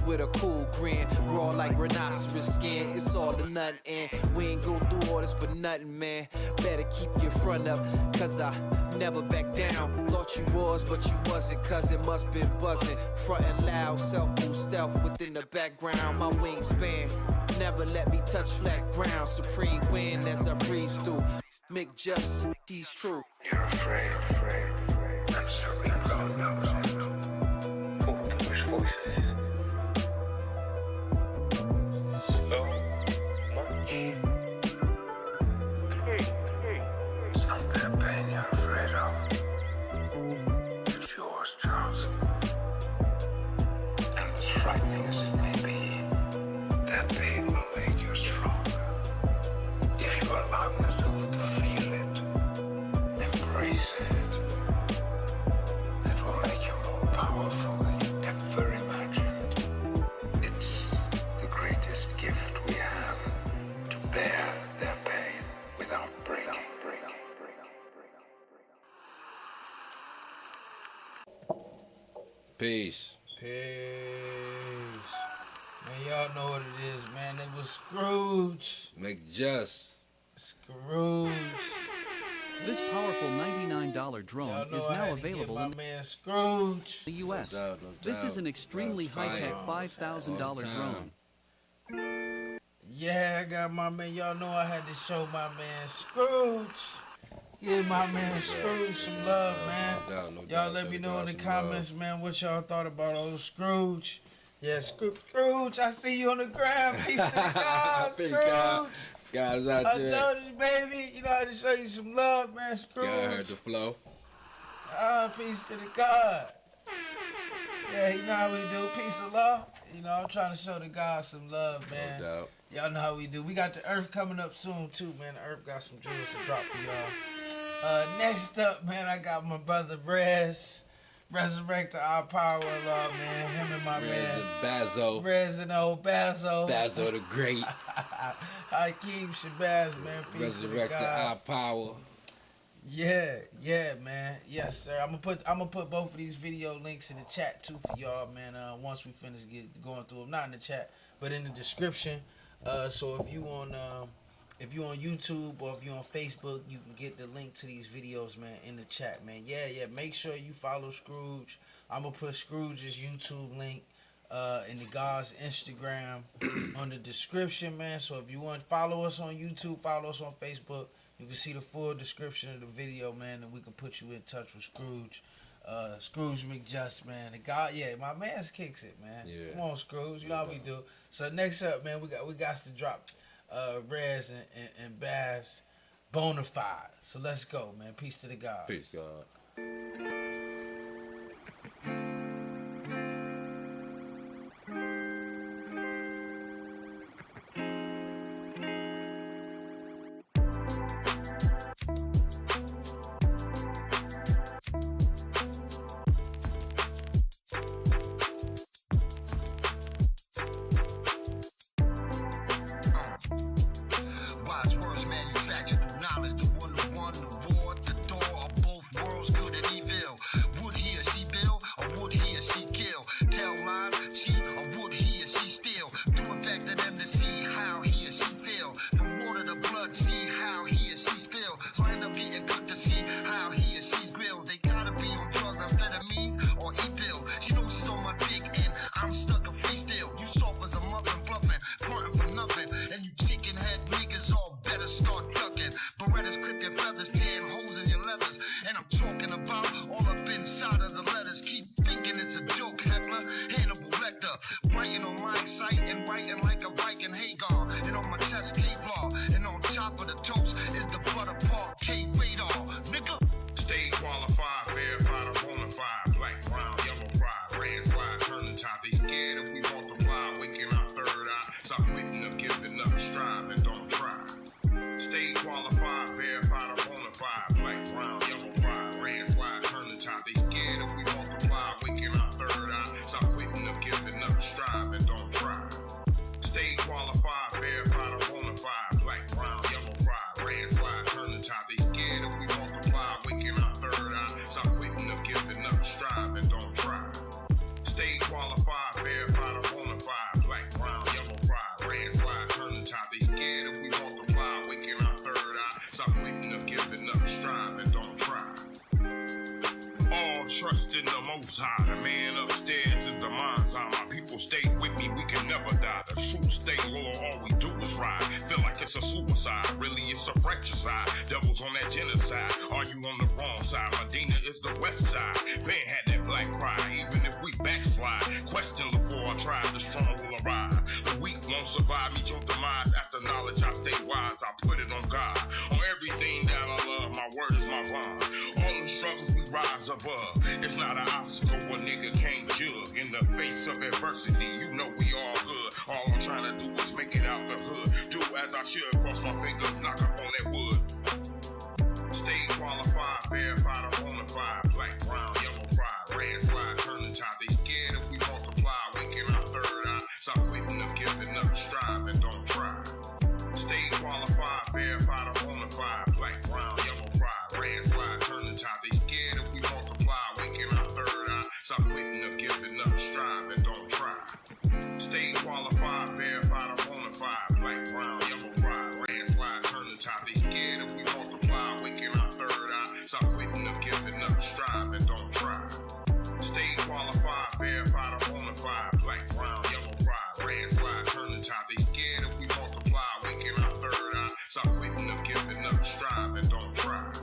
[SPEAKER 7] With a cool grin, raw like rhinoceros skin. It's all or nothing, and we ain't go through all this for nothing, man. Better keep your front up, cause I never back down. Thought you was, but you wasn't, cause it must been buzzing. Frontin' loud, self-move stealth within the background. My wingspan never let me touch flat ground. Supreme wind as I breeze through. McJust, he's true.
[SPEAKER 6] You're afraid. I'm sorry, God knows. All those voices. So much. It's not that pain you're afraid of. It's yours, Charles. And as frightening as it may be,
[SPEAKER 5] Peace.
[SPEAKER 4] Peace. Man, y'all know what it is, man. It was Scrooge.
[SPEAKER 5] McJust.
[SPEAKER 4] Scrooge.
[SPEAKER 8] This powerful $99 drone
[SPEAKER 4] Y'all know
[SPEAKER 8] is
[SPEAKER 4] I
[SPEAKER 8] now
[SPEAKER 4] had to get
[SPEAKER 8] available
[SPEAKER 4] my
[SPEAKER 8] in
[SPEAKER 4] man Scrooge.
[SPEAKER 8] the U.S.
[SPEAKER 5] No doubt, no
[SPEAKER 8] This is
[SPEAKER 5] doubt.
[SPEAKER 8] an extremely
[SPEAKER 5] Fire.
[SPEAKER 8] high-tech
[SPEAKER 5] All
[SPEAKER 8] $5,000
[SPEAKER 5] the
[SPEAKER 8] drone.
[SPEAKER 5] time.
[SPEAKER 4] Yeah, I got my man. Y'all know I had to show my man Scrooge. Give my man Scrooge some love, man.
[SPEAKER 5] No doubt, no
[SPEAKER 4] Y'all
[SPEAKER 5] doubt.
[SPEAKER 4] let me know in the
[SPEAKER 5] Some love.
[SPEAKER 4] comments, man, what y'all thought about old Scrooge. Yeah, Scrooge, I see you on the ground. Peace to the God,
[SPEAKER 5] Peace, God.
[SPEAKER 4] Scrooge.
[SPEAKER 5] God is out
[SPEAKER 4] I
[SPEAKER 5] there.
[SPEAKER 4] told you, baby. You know, I had to show you some love, man, Scrooge.
[SPEAKER 5] God heard the flow.
[SPEAKER 4] Peace to the God. Yeah, you know how we do. Peace of love. You know, I'm trying to show the God some love, man.
[SPEAKER 5] No doubt.
[SPEAKER 4] Y'all know how we do. We got the Earth coming up soon, too, man. The Earth got some jewels to drop for y'all. Next up, man, I got my brother Rez. Resurrect our power, Lord, man. Him and my man.
[SPEAKER 5] Bazo.
[SPEAKER 4] Rez and old Bazo.
[SPEAKER 5] Bazo the Great.
[SPEAKER 4] Hakeem Shabazz, man. Peace to the
[SPEAKER 5] Resurrect
[SPEAKER 4] God.
[SPEAKER 5] our power.
[SPEAKER 4] Yeah, man. Yes, sir. I'm gonna put both of these video links in the chat too for y'all, man. Once we finish going through them, not in the chat, but in the description. So if you on YouTube or if you on Facebook, you can get the link to these videos, man, in the chat, man. Yeah. Make sure you follow Scrooge. I'm gonna put Scrooge's YouTube link in the God's Instagram on the description, man. So if you want to follow us on YouTube, follow us on Facebook. You can see the full description of the video, man, and we can put you in touch with Scrooge. Scrooge McJust, man. The God, yeah, my man kicks it, man.
[SPEAKER 5] Yeah.
[SPEAKER 4] Come on, Scrooge. You know how we do. So next up, man, we got to drop Rez and Baz Bonafide. So let's go, man. Peace to the God.
[SPEAKER 5] Peace, God.
[SPEAKER 9] Wise words manufactured through knowledge. The one who won the war, the door of both worlds, good and evil. Would he or she build, or would he or she kill? Tell lies, cheat, or would he or she steal? Do it back to them to see how he or she feel. From water to blood, see how he or she's feel. So I end up getting good to see how he or she's grilled. They gotta be on drugs, amphetamine, or E-pill. She knows she's on my dick and I'm stuck in freestyle. You soft as a muffin, bluffing, frontin' for nothing. And you chicken head niggas all better start ducking. Berettas clip your feathers, tearing holes in your leathers. And I'm talking about all up inside of the letters. Keep thinking it's a joke, Hefner, Hannibal Lecter. Biting on my excite and writing like a Viking Hagar. And on my chest, Kevlar. And on top of the toast is the butter park K-Radar. Nigga.
[SPEAKER 3] Stay qualified, verified, or bonafide. Black, brown, yellow, fried, red, slide, turning tide. They scared if we multiply, waking our third eye. Stop quitting or giving up, strive and don't try. Stay qualified, verified, or bonafide. Black, brown, yellow, fried, red, slide, turning tide. They scared if we multiply, waking our third eye. Stop quitting or giving up, strive and don't try. Stay qualified, verified, or bonafide. Black, brown, yellow, fried, red, slide, turning tide. They scared if we multiply, waking our third eye. Stop quitting or giving up, strive and don't try. Stay qualified, verified, or bonafide. Black, brown, yellow, fried, red, slide, turning tide. They scared if we multiply, waking our third eye. Stop quitting or giving up, strive and don't try. All trust in the Most High. The man upstairs is the mind's eye. My people stay with me, we can never die. The truth stay low, all we do is ride. Feel like it's a suicide, really it's a fratricide. Devils on that genocide, are you on the wrong side? Medina is the west side. Ben had that black pride, even if we backslide. Question before I try, the strong will arrive. The weak won't survive, meet your demise. After knowledge, I stay wise, I put it on God. On everything that I love, my word is my bond. All the struggles we rise above. It's not an obstacle a nigga can't jug. In the face of adversity, you know we all good. All I'm trying to do is make it out the hood. Do as I should, cross my fingers, knock up on that wood. Stay qualified, verified, or bonafide. Black, brown, yellow, fried, red, slide, turning tide. They scared if we multiply, waking our third eye. Stop quitting or giving up, strive and don't try. Stay qualified, verified, or bonafide. Black, brown, yellow, fried, red, slide, turning tide. They scared if we multiply, waking our third eye. Stop quitting or giving powder on the fire. Black, brown, yellow pride, red slide, turn the top. They scared if we multiply, waking our third eye. Stop quitting or giving up, strive and don't try.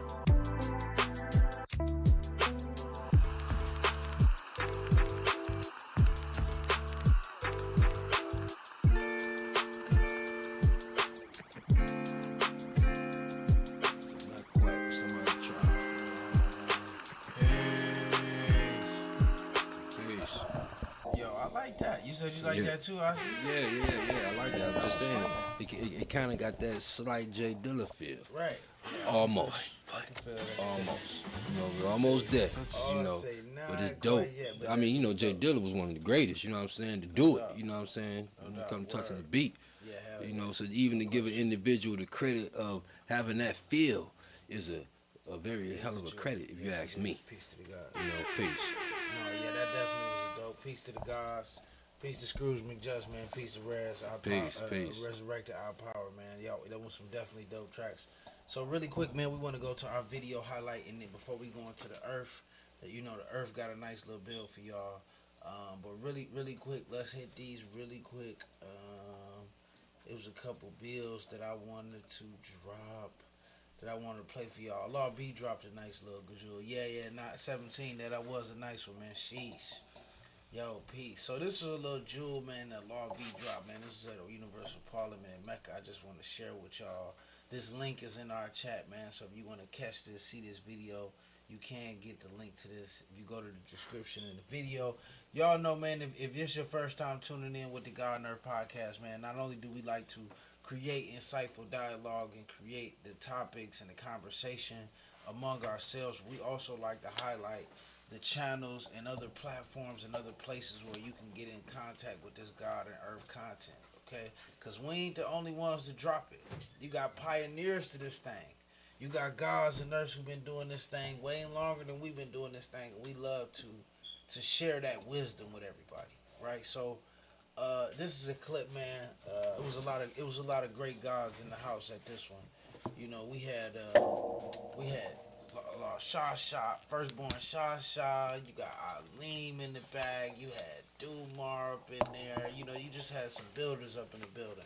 [SPEAKER 4] You said you like that too, I see.
[SPEAKER 5] Yeah. I like that. I'm just saying, it kind of got that slight Jay Dilla feel.
[SPEAKER 4] Right.
[SPEAKER 5] Almost.
[SPEAKER 4] I can feel that.
[SPEAKER 5] Almost. You know, we're almost there. You know, but it's dope. I mean, you know, Jay Dilla was one of the greatest. You know what I'm saying? To do it. You know what I'm saying? When it comes to touching the beat.
[SPEAKER 4] Yeah.
[SPEAKER 5] You know, so even to give an individual the credit of having that feel is a very hell of a credit, if you ask me.
[SPEAKER 4] Peace to the gods.
[SPEAKER 5] You know, peace.
[SPEAKER 4] No, yeah, that definitely was a dope. Peace to the gods. Peace to Scrooge McJust, man. Peace to Rez.
[SPEAKER 5] Peace.
[SPEAKER 4] Resurrected Our Power, man. Yo, that was some definitely dope tracks. So really quick, man, we want to go to our video highlight, and then before we go into the Earth, you know, the Earth got a nice little bill for y'all. But really quick, let's hit these really quick. It was a couple bills that I wanted to drop, that I wanted to play for y'all. Law B dropped a nice little gazoo. Yeah, not 17. That was a nice one, man. Sheesh. Yo, peace. So this is a little jewel, man, that Law B dropped, man. This is at a Universal Parliament in Mecca. I just want to share with y'all. This link is in our chat, man. So if you want to catch this, see this video, you can get the link to this. If you go to the description in the video. Y'all know, man, if it's your first time tuning in with the God Nerve Podcast, man, not only do we like to create insightful dialogue and create the topics and the conversation among ourselves, we also like to highlight the channels and other platforms and other places where you can get in contact with this God and Earth content, okay? Because we ain't the only ones to drop it. You got pioneers to this thing. You got gods and earths who've been doing this thing way longer than we've been doing this thing, and we love to share that wisdom with everybody, right? So this is a clip, man. It was a lot of great gods in the house at this one. You know, we had Shah, firstborn Shah. You got Aleem in the bag. You had Dumar up in there. You know, you just had some builders up in the building.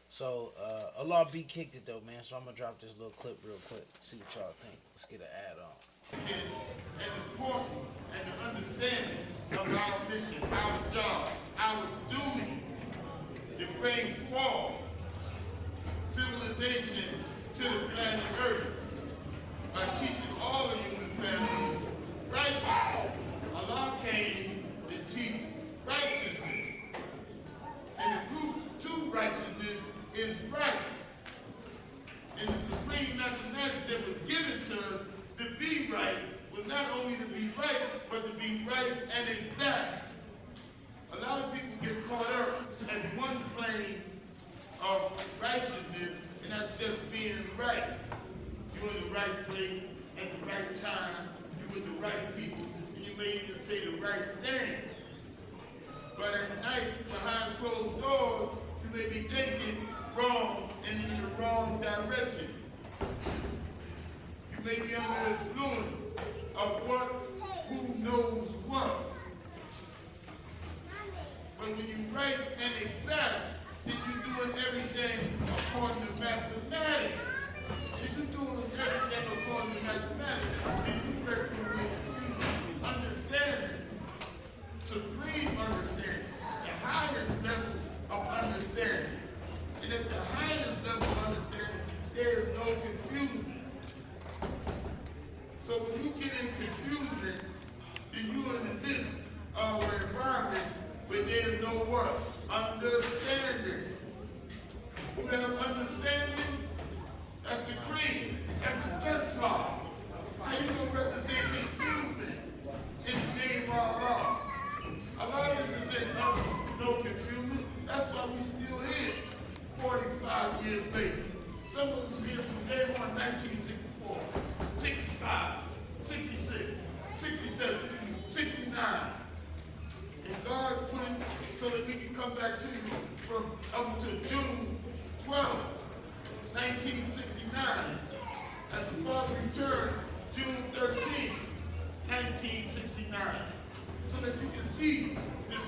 [SPEAKER 4] So, Allah B kicked it though, man. So I'm gonna drop this little clip real quick. See what y'all think. Let's get an ad on.
[SPEAKER 10] And important and the understanding of our mission, our job, our duty to bring forth civilization to the planet Earth by teaching all of human families righteousness. Allah came to teach righteousness. And the root to righteousness is right. And the supreme mathematics that was given to us to be right was not only to be right, but to be right and exact. A lot of people get caught up at one plane of righteousness, and that's just being right. You're in the right place at the right time, you're with the right people, and you may even say the right thing. But at night, behind closed doors, you may be thinking wrong and in the wrong direction. You may be under the influence of who knows what. But when you right and exact, then you're doing everything according to mathematics. If you're doing everything according to mathematics, then you recommend understanding, supreme understanding, the highest level of understanding. And at the highest level of understanding, there is no confusion. So when you get in confusion, then you're in the midst of an environment where there is no what? Understanding. You have understanding? That's the cream. That's the best part. How you gonna represent confusion in the name of Allah? Allah represents no confusion. That's why we still here 45 years later. Some of us was here from day one, 1964, 65, 66, 67, 69. And God put it so that we can come back to you from up to June 12, 1969. As the Father returned, June 13, 1969. So that you can see this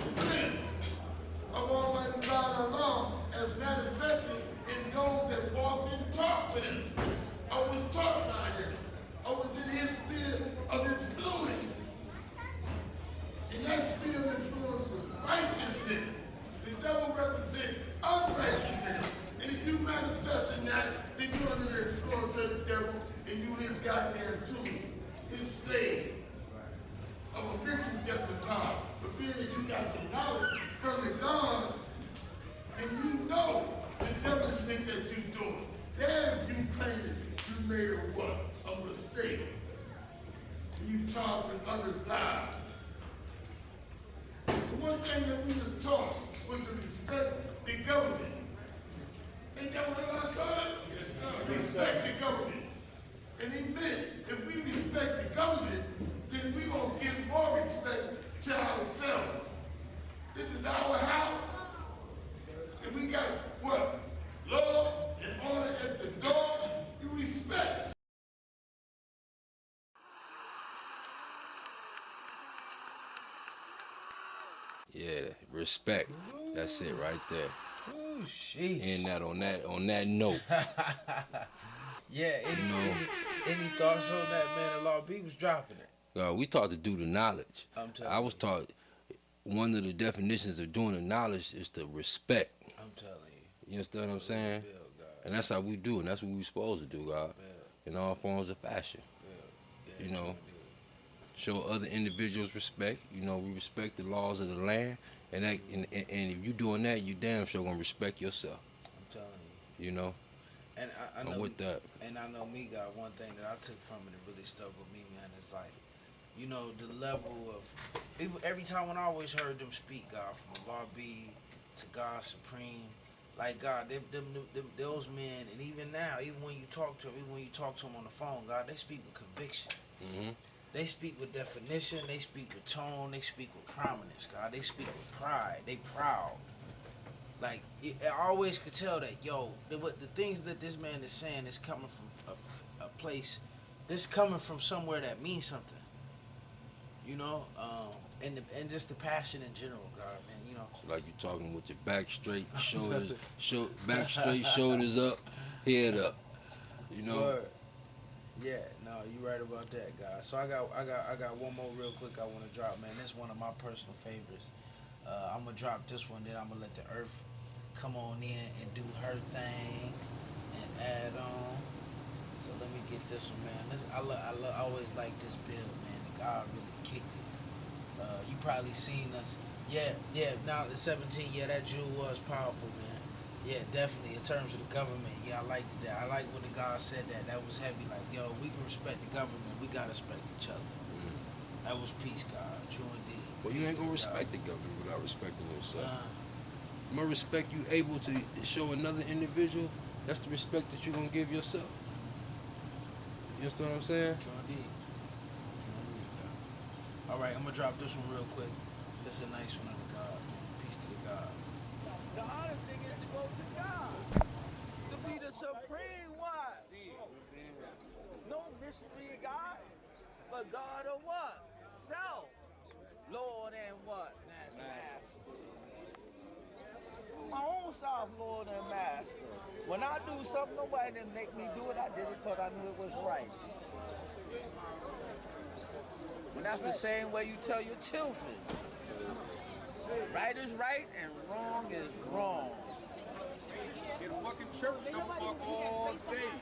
[SPEAKER 10] that you're doing. Then you claim you made a what? A mistake. And you targeting others' lives. The one thing that we was taught was to respect the government. Ain't that what Allah taught us? Yes, sir. Respect the government. And he meant if we respect the government, then we gonna give more respect to ourselves. This is our house. And we got what? Love and honor at the door. You respect.
[SPEAKER 5] Yeah, respect. That's it right there.
[SPEAKER 4] Ooh, sheesh.
[SPEAKER 5] And that on that note.
[SPEAKER 4] Yeah, any thoughts on that, man? A lot of people's dropping it.
[SPEAKER 5] We taught to do the knowledge.
[SPEAKER 4] I'm
[SPEAKER 5] I was taught one of the definitions of doing the knowledge is to respect.
[SPEAKER 4] I'm telling you.
[SPEAKER 5] You understand what I'm saying?
[SPEAKER 4] Bill,
[SPEAKER 5] And that's how we do, and that's what we supposed to do, God. In all forms of fashion.
[SPEAKER 4] Yeah,
[SPEAKER 5] You know, show other individuals respect. You know, we respect the laws of the land, and that, and if you doing that, you damn sure gonna respect yourself.
[SPEAKER 4] I'm telling you.
[SPEAKER 5] You know.
[SPEAKER 4] And I know
[SPEAKER 5] with that.
[SPEAKER 4] And I know me, God. One thing that I took from it that really stuck with me, man, is like, you know, the level of every time when I always heard them speak, God, from Allah B to God Supreme. Like, God, those men, and even now, even when you talk to them, on the phone, God, they speak with conviction.
[SPEAKER 5] Mm-hmm.
[SPEAKER 4] They speak with definition. They speak with tone. They speak with prominence, God. They speak with pride. They proud. Like, I always could tell that, yo, the things that this man is saying is coming from a place, this coming from somewhere that means something. You know, and just the passion in general, God, man. You know,
[SPEAKER 5] It's like you talking with your back straight, shoulders, back straight, shoulders up, head up. You know.
[SPEAKER 4] Word. Yeah, no, you right about that, guys. So I got one more real quick I want to drop, man. This is one of my personal favorites. I'm gonna drop this one, then I'm gonna let the earth come on in and do her thing and add on. So let me get this one, man. I always like this build, man. The God really kicked it. You probably seen us. Yeah. Now the 17, yeah, that jewel was powerful, man. Yeah, definitely. In terms of the government, yeah, I liked that. I like when the God said that. That was heavy. Like, yo, we can respect the government. We gotta respect each other. That was peace, God. True indeed.
[SPEAKER 5] Well, you ain't gonna respect the government without respecting yourself. I'm gonna respect you able to show another individual. That's the respect that you're gonna give yourself. You understand what I'm saying?
[SPEAKER 4] True indeed. All right, I'm gonna drop this one real quick. This is a nice one of the God. Peace to the God.
[SPEAKER 11] The hardest thing is to go to God. To be the supreme one. No mystery God, but God of what? Self. Lord and what? Master. My own self, Lord and Master. When I do something, nobody didn't make me do it. I did it because I knew it was right. And that's the same way you tell your children. Right is right and wrong is wrong.
[SPEAKER 3] In a fucking church, don't fuck all day.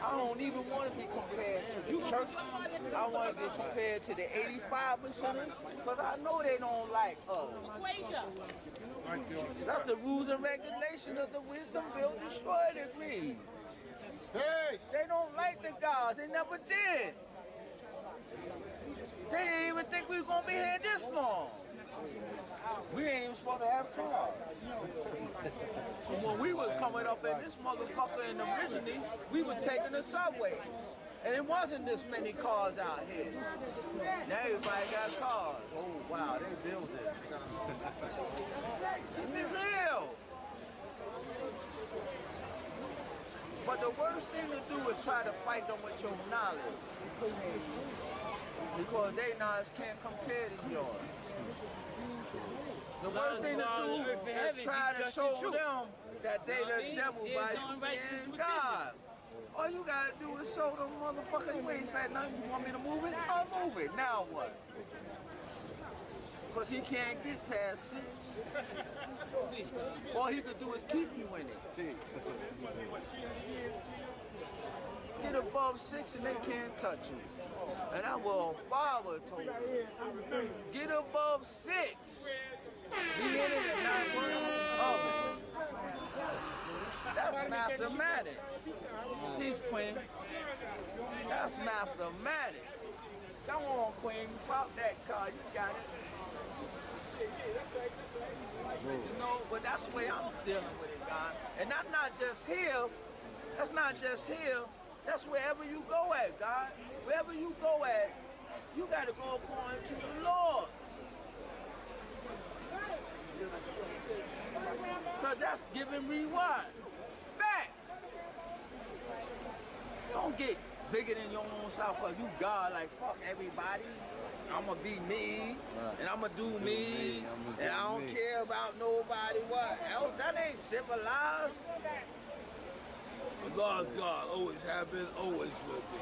[SPEAKER 11] I don't even want to be compared to the church. I want to get compared to the 85%, because I know they don't like us. That's the rules and regulations of the wisdom build, destroy degree. They don't like the gods. They never did. They didn't even think we were going to be here this long. We ain't even supposed to have cars. When we was coming up in this motherfucker and originally, we was taking the subway. And it wasn't this many cars out here. Now everybody got cars. Oh, wow, they built it. Keep it real. But the worst thing to do is try to fight them with your knowledge. Because their knowledge can't compare to yours. The worst thing to do is try to show them that they the devil by being God. All you gotta do is show them motherfuckers, you ain't said nothing, you want me to move it? I'll move it, now what? Because he can't get past 6. All he could do is keep you in it. Get above 6 and they can't touch you. And I will father told you. Get above 6. He hit it at 9 1. That's mathematics. Peace, Queen. That's mathematics. Come on, Queen. Pop that card. You got it. You know, but that's the way I'm dealing with it, God. And that's not just here. That's not just here. That's wherever you go at, God. Wherever you go at, you got to go according to the Lord. Because that's giving me what? Respect. Don't get bigger than your own self because you God, like, fuck everybody. I'm going to be me, and I'm going to do me, and I don't care about nobody, what else. That ain't civilized. God's God, always have been, always will be.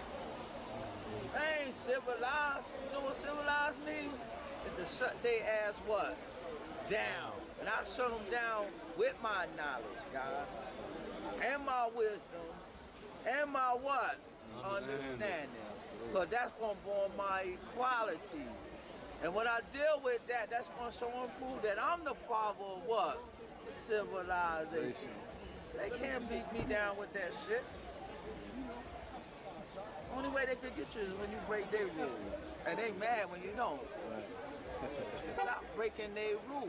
[SPEAKER 11] That ain't civilized. You know what civilized means? It's to shut their ass what? Down. And I shut them down with my knowledge, God. And my wisdom. And my what? Understanding. Because that's going to bring my equality. And when I deal with that, that's going to show and prove that I'm the father of what? Civilization. They can't beat me down with that shit. Only way they could get you is when you break their rules. And they mad when you don't. Stop breaking their rules.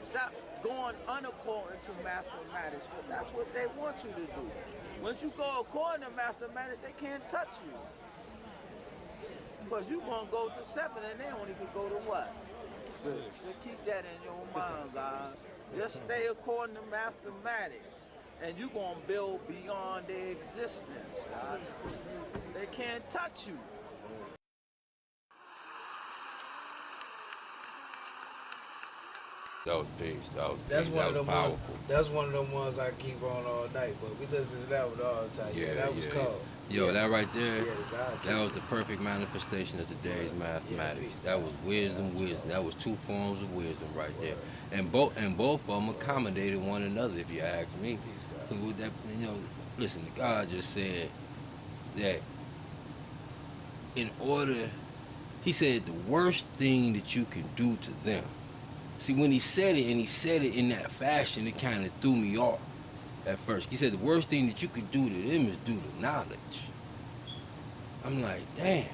[SPEAKER 11] Stop going unaccording to mathematics, because that's what they want you to do. Once you go according to mathematics, they can't touch you. Because you're going to go to 7 and they only could go to what? 6. So keep that in your mind, God. Just stay according to mathematics, and you're going to build beyond their existence, God. They can't touch you.
[SPEAKER 5] That was peace.
[SPEAKER 4] That's one of them
[SPEAKER 5] powerful.
[SPEAKER 4] ones. That's one of them ones I keep on all night. But we listen to that one all the time. Yeah, that was cold.
[SPEAKER 5] Yo, that right there,
[SPEAKER 4] Yeah,
[SPEAKER 5] that was the perfect manifestation of today's mathematics. That was wisdom. That was 2 forms of wisdom right there. And both of them accommodated one another, if you ask me. 'Cause with that, listen, God just said that he said the worst thing that you can do to them. See, when he said it, and he said it in that fashion, it kind of threw me off at first. He said the worst thing that you could do to them is do the knowledge. I'm like, damn.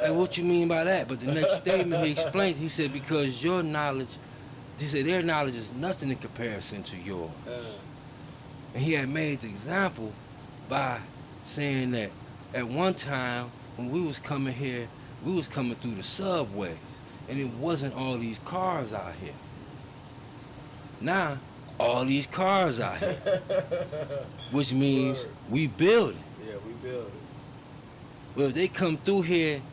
[SPEAKER 5] Like, what you mean by that? But the next statement he explained, he said, because your knowledge, he said their knowledge is nothing in comparison to yours. And he had made the example by saying that at one time when we was coming here, we was coming through the subways, and it wasn't all these cars out here. Now, all these cars out here, which means we building.
[SPEAKER 4] Yeah, we building.
[SPEAKER 5] Well, if they come through here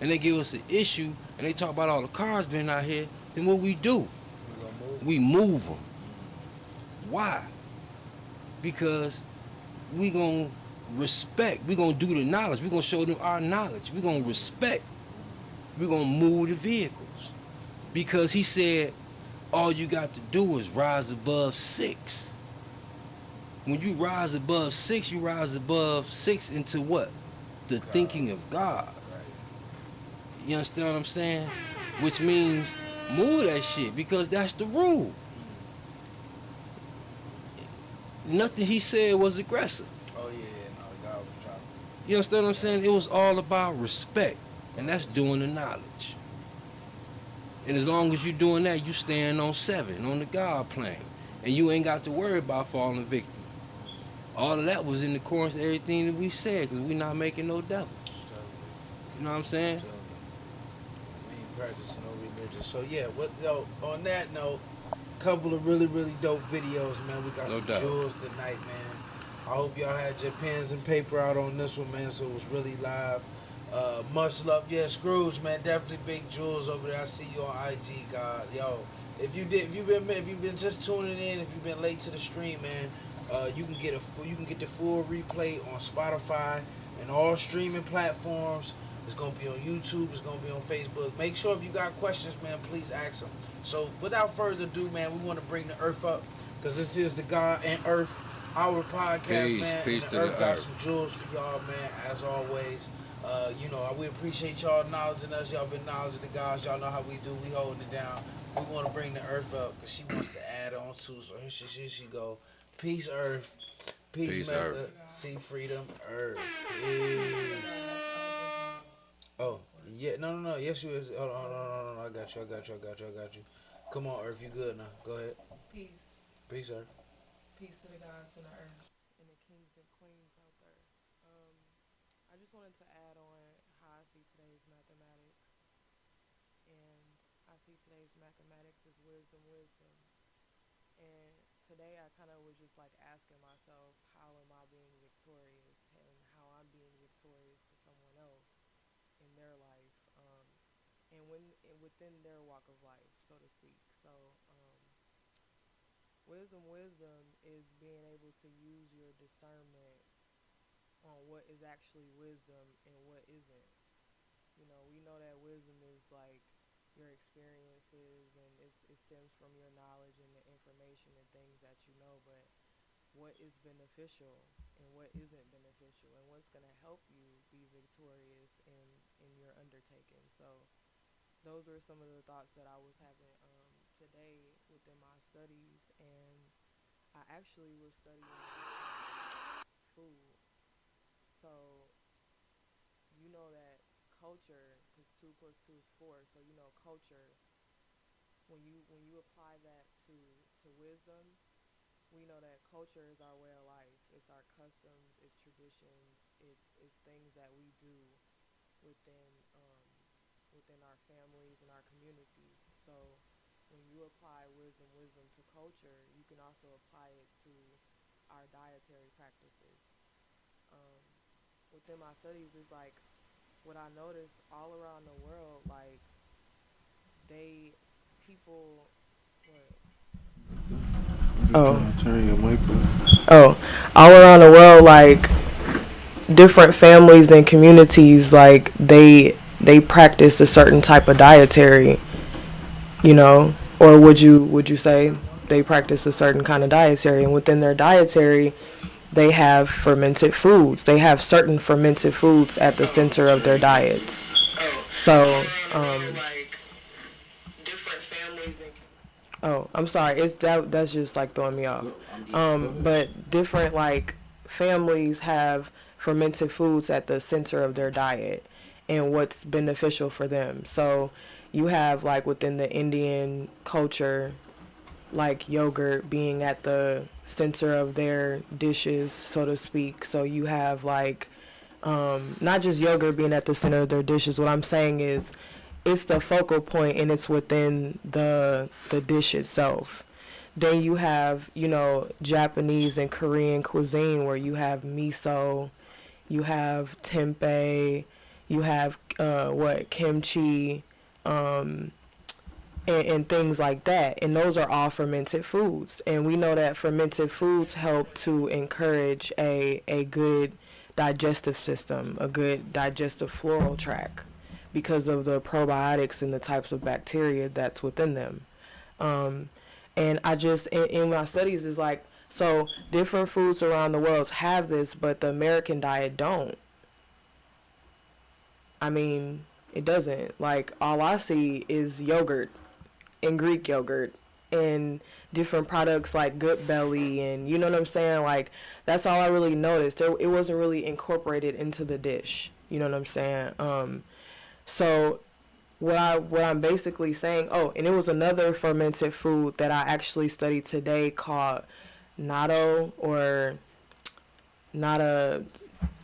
[SPEAKER 5] and they give us an issue and they talk about all the cars being out here, then what we do? We move them. Why? Because we gonna respect. We're going to do the knowledge. We're going to show them our knowledge. We're going to respect. We're going to move the vehicles. Because he said, all you got to do is rise above 6. When you rise above 6, you rise above 6 into what? The thinking of God. You understand what I'm saying? Which means move that shit, because that's the rule. Nothing he said was aggressive. You understand what I'm saying? It was all about respect, and that's doing the knowledge. And as long as you're doing that, you staying on 7, on the God plane, and you ain't got to worry about falling victim. All of that was in accordance to everything that we said, because we not making no devils. You know what I'm saying?
[SPEAKER 4] We ain't practicing no religion. So yeah, on that note, a couple of really, really dope videos, man. We got some jewels tonight, man. I hope y'all had your pens and paper out on this one, man, so it was really live. Much love. Yeah, Scrooge, man, definitely big jewels over there. I see you on IG, God. Yo, if you've been just tuning in, if you've been late to the stream, man, you can get the full replay on Spotify and all streaming platforms. It's gonna be on YouTube, it's gonna be on Facebook. Make sure if you got questions, man, please ask them. So without further ado, man, we want to bring the Earth up, because this is the God and Earth, our podcast, man.
[SPEAKER 5] Peace
[SPEAKER 4] and
[SPEAKER 5] to
[SPEAKER 4] the Earth
[SPEAKER 5] the
[SPEAKER 4] got
[SPEAKER 5] Earth.
[SPEAKER 4] some jewels for y'all, man, as always. We appreciate y'all acknowledging us. Y'all been acknowledging the guys. Y'all know how we do. We holding it down. we want to bring the Earth up because she wants to add on too. So here she go. Peace, Earth. Peace, method.
[SPEAKER 5] Earth.
[SPEAKER 4] See freedom, Earth. Peace. Oh, yeah. No. Yes, you is. Hold on. I got you. Come on, Earth. You good now? Go ahead.
[SPEAKER 12] Peace.
[SPEAKER 4] Peace, Earth.
[SPEAKER 12] Peace to the gods and the earth and the kings and queens out there. I just wanted to add on how I see today's mathematics. And I see today's mathematics as wisdom. And today I kind of was just like asking myself, how am I being victorious and how I'm being victorious to someone else in their life, and within their walk of life, so to speak. So, wisdom is being able to use your discernment on what is actually wisdom and what isn't. You know, we know that wisdom is like your experiences and it stems from your knowledge and the information and things that you know, but what is beneficial and what isn't beneficial and what's going to help you be victorious in your undertaking. So those were some of the thoughts that I was having today within my studies, and I actually was studying food. So you know that culture, because 2 + 2 is 4, so you know culture, when you apply that to wisdom, we know that culture is our way of life. It's our customs, it's traditions, it's things that we do within our families and our communities. So when you apply wisdom to culture, you can also apply it to our dietary practices. Within my studies is like what I noticed all around the world, like all around the world, like different families and communities, like they practice a certain type of dietary, you know, or would you say they practice a certain kind of dietary, and within their dietary they have fermented foods. They have certain fermented foods at the center of their diets. So different families I'm sorry, that's just like throwing me off. But different like families have fermented foods at the center of their diet and what's beneficial for them. So you have like within the Indian culture, like yogurt being at the center of their dishes, so to speak. So you have like not just yogurt being at the center of their dishes. What I'm saying is it's the focal point and it's within the dish itself. Then you have, you know, Japanese and Korean cuisine where you have miso, you have tempeh, you have kimchi, and things like that. And those are all fermented foods. And we know that fermented foods help to encourage a good digestive system, a good digestive floral tract, because of the probiotics and the types of bacteria that's within them. And I just, in my studies, is like, so different foods around the world have this, but the American diet don't. I mean, it doesn't. Like, all I see is yogurt and Greek yogurt and different products like Good Belly, and you know what I'm saying? Like, that's all I really noticed. It wasn't really incorporated into the dish. You know what I'm saying? So what I'm basically saying, and it was another fermented food that I actually studied today called natto or nata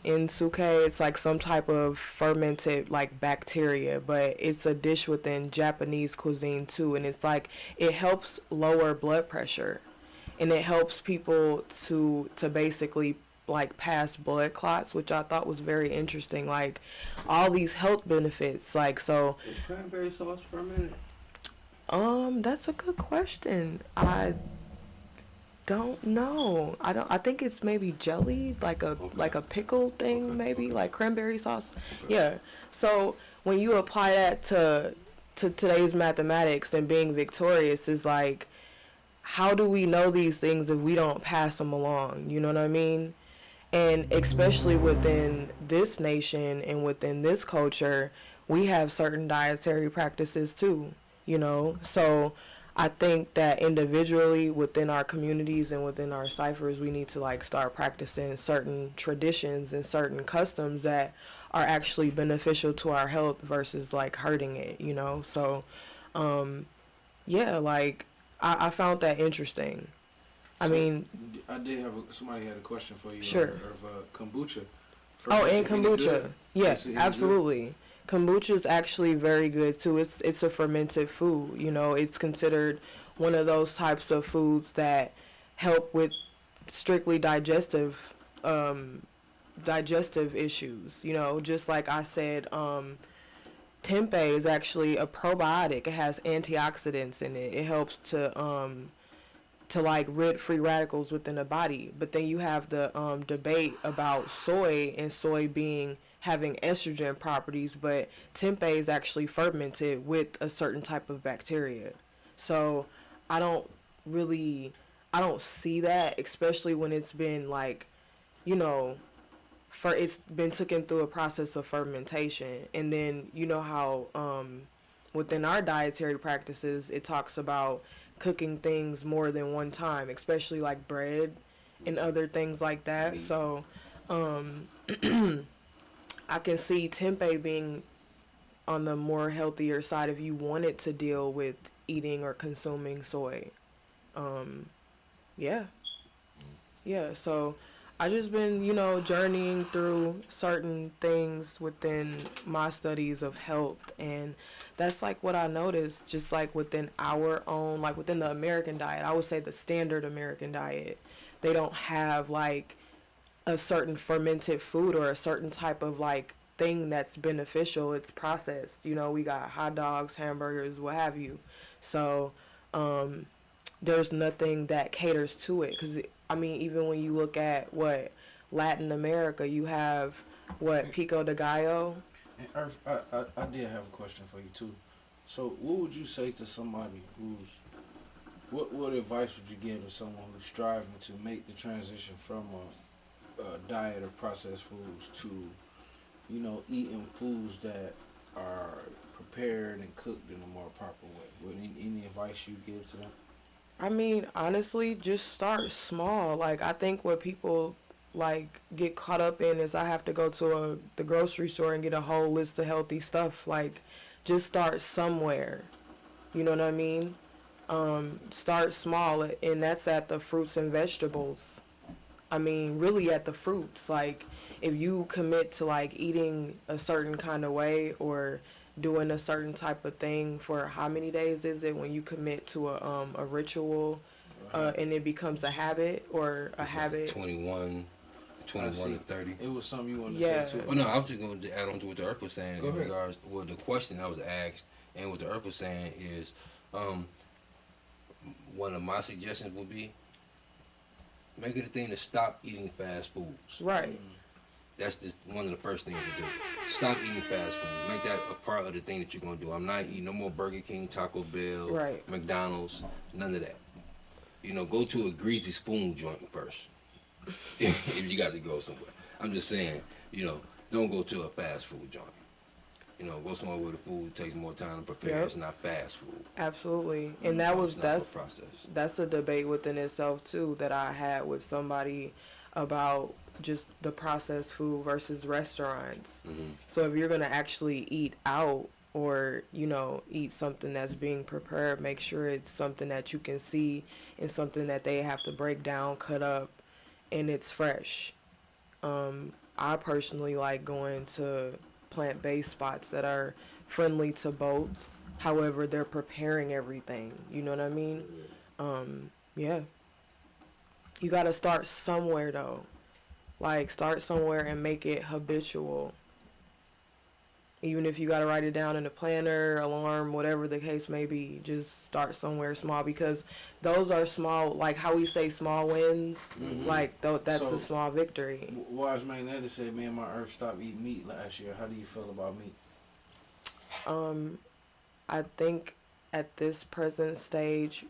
[SPEAKER 12] insuke. It's like some type of fermented like bacteria, but it's a dish within Japanese cuisine too, and it's like it helps lower blood pressure and it helps people to basically like pass blood clots, which I thought was very interesting. Like all these health benefits, like, so
[SPEAKER 5] Is cranberry sauce fermented?
[SPEAKER 12] that's a good question. I don't know. I think it's maybe jelly, like a pickle thing, maybe like cranberry sauce. Okay. Yeah. So when you apply that to today's mathematics and being victorious, is like, how do we know these things if we don't pass them along? You know what I mean? And especially within this nation and within this culture, we have certain dietary practices too. you know. So I think that individually within our communities and within our ciphers, we need to like start practicing certain traditions and certain customs that are actually beneficial to our health versus like hurting it, you know. So yeah, like I found that interesting. I mean,
[SPEAKER 4] I did have somebody had a question for you.
[SPEAKER 12] Sure.
[SPEAKER 4] Of kombucha.
[SPEAKER 12] Oh, and
[SPEAKER 4] Is it any
[SPEAKER 12] kombucha.
[SPEAKER 4] good?
[SPEAKER 12] Yes,
[SPEAKER 4] Is it any good?
[SPEAKER 12] absolutely. Kombucha is actually very good too. It's a fermented food. You know, it's considered one of those types of foods that help with strictly digestive issues. You know, just like I said, tempeh is actually a probiotic. It has antioxidants in it. It helps to like rid free radicals within the body. But then you have the debate about soy and soy being having estrogen properties, but tempeh is actually fermented with a certain type of bacteria. So I don't see that, especially when it's been like, you know, it's been taken through a process of fermentation. And then you know how within our dietary practices it talks about cooking things more than one time, especially like bread and other things like that. So I can see tempeh being on the more healthier side if you wanted to deal with eating or consuming soy. Yeah. So I just been, you know, journeying through certain things within my studies of health, and that's like what I noticed, just like within our own, like within the American diet, I would say the standard American diet, they don't have like a certain fermented food or a certain type of like thing that's beneficial. It's processed. You know, we got hot dogs, hamburgers, what have you. So there's nothing that caters to it. Because, I mean, even when you look at what Latin America, you have what, pico de gallo.
[SPEAKER 4] And Earth, I did have a question for you too. So what would you say to somebody what advice would you give to someone who's striving to make the transition from a diet of processed foods to, you know, eating foods that are prepared and cooked in a more proper way? Would any advice you give to them?
[SPEAKER 12] I mean, honestly, just start small. Like, I think what people like get caught up in is I have to go to the grocery store and get a whole list of healthy stuff. Like, just start somewhere. You know what I mean? Start small, and that's at the fruits and vegetables. I mean, really at the fruits. Like, if you commit to like eating a certain kind of way or doing a certain type of thing for how many days is it when you commit to a ritual and it becomes a habit or a habit?
[SPEAKER 5] 21 to 30.
[SPEAKER 4] It was something you wanted to say too.
[SPEAKER 5] Oh no, I was just going to add on to what the Earth was saying
[SPEAKER 4] Go
[SPEAKER 5] in
[SPEAKER 4] ahead.
[SPEAKER 5] regards. Well, the question I was asked and what the Earth was saying is, one of my suggestions would be make it a thing to stop eating fast foods.
[SPEAKER 12] Right.
[SPEAKER 5] That's just one of the first things to do. Stop eating fast food. Make that a part of the thing that you're gonna do. I'm not eating no more Burger King, Taco Bell,
[SPEAKER 12] Right.
[SPEAKER 5] McDonald's, none of that. You know, go to a greasy spoon joint first. If you got to go somewhere. I'm just saying, you know, don't go to a fast food joint. You know, go somewhere where the food takes more time to prepare.
[SPEAKER 12] Yep.
[SPEAKER 5] It's not fast food.
[SPEAKER 12] Absolutely. And
[SPEAKER 5] You know, it's not
[SPEAKER 12] that's
[SPEAKER 5] so processed.
[SPEAKER 12] that's a debate within itself too that I had with somebody about just the processed food versus restaurants.
[SPEAKER 5] Mm-hmm.
[SPEAKER 12] So if you're gonna actually eat out or, you know, eat something that's being prepared, make sure it's something that you can see and something that they have to break down, cut up, and it's fresh. I personally like going to plant-based spots that are friendly to both. However, they're preparing everything. You know what I mean? Yeah. You gotta start somewhere though. Like, start somewhere and make it habitual. Even if you gotta write it down in a planner, alarm, whatever the case may be, just start somewhere small, because those are small, like how we say small wins,
[SPEAKER 4] Mhm.
[SPEAKER 12] like that's
[SPEAKER 4] So,
[SPEAKER 12] a small victory.
[SPEAKER 4] Wise Man Netta said, me and my Earth stopped eating meat last year. How do you feel about meat?
[SPEAKER 12] I think at this present stage,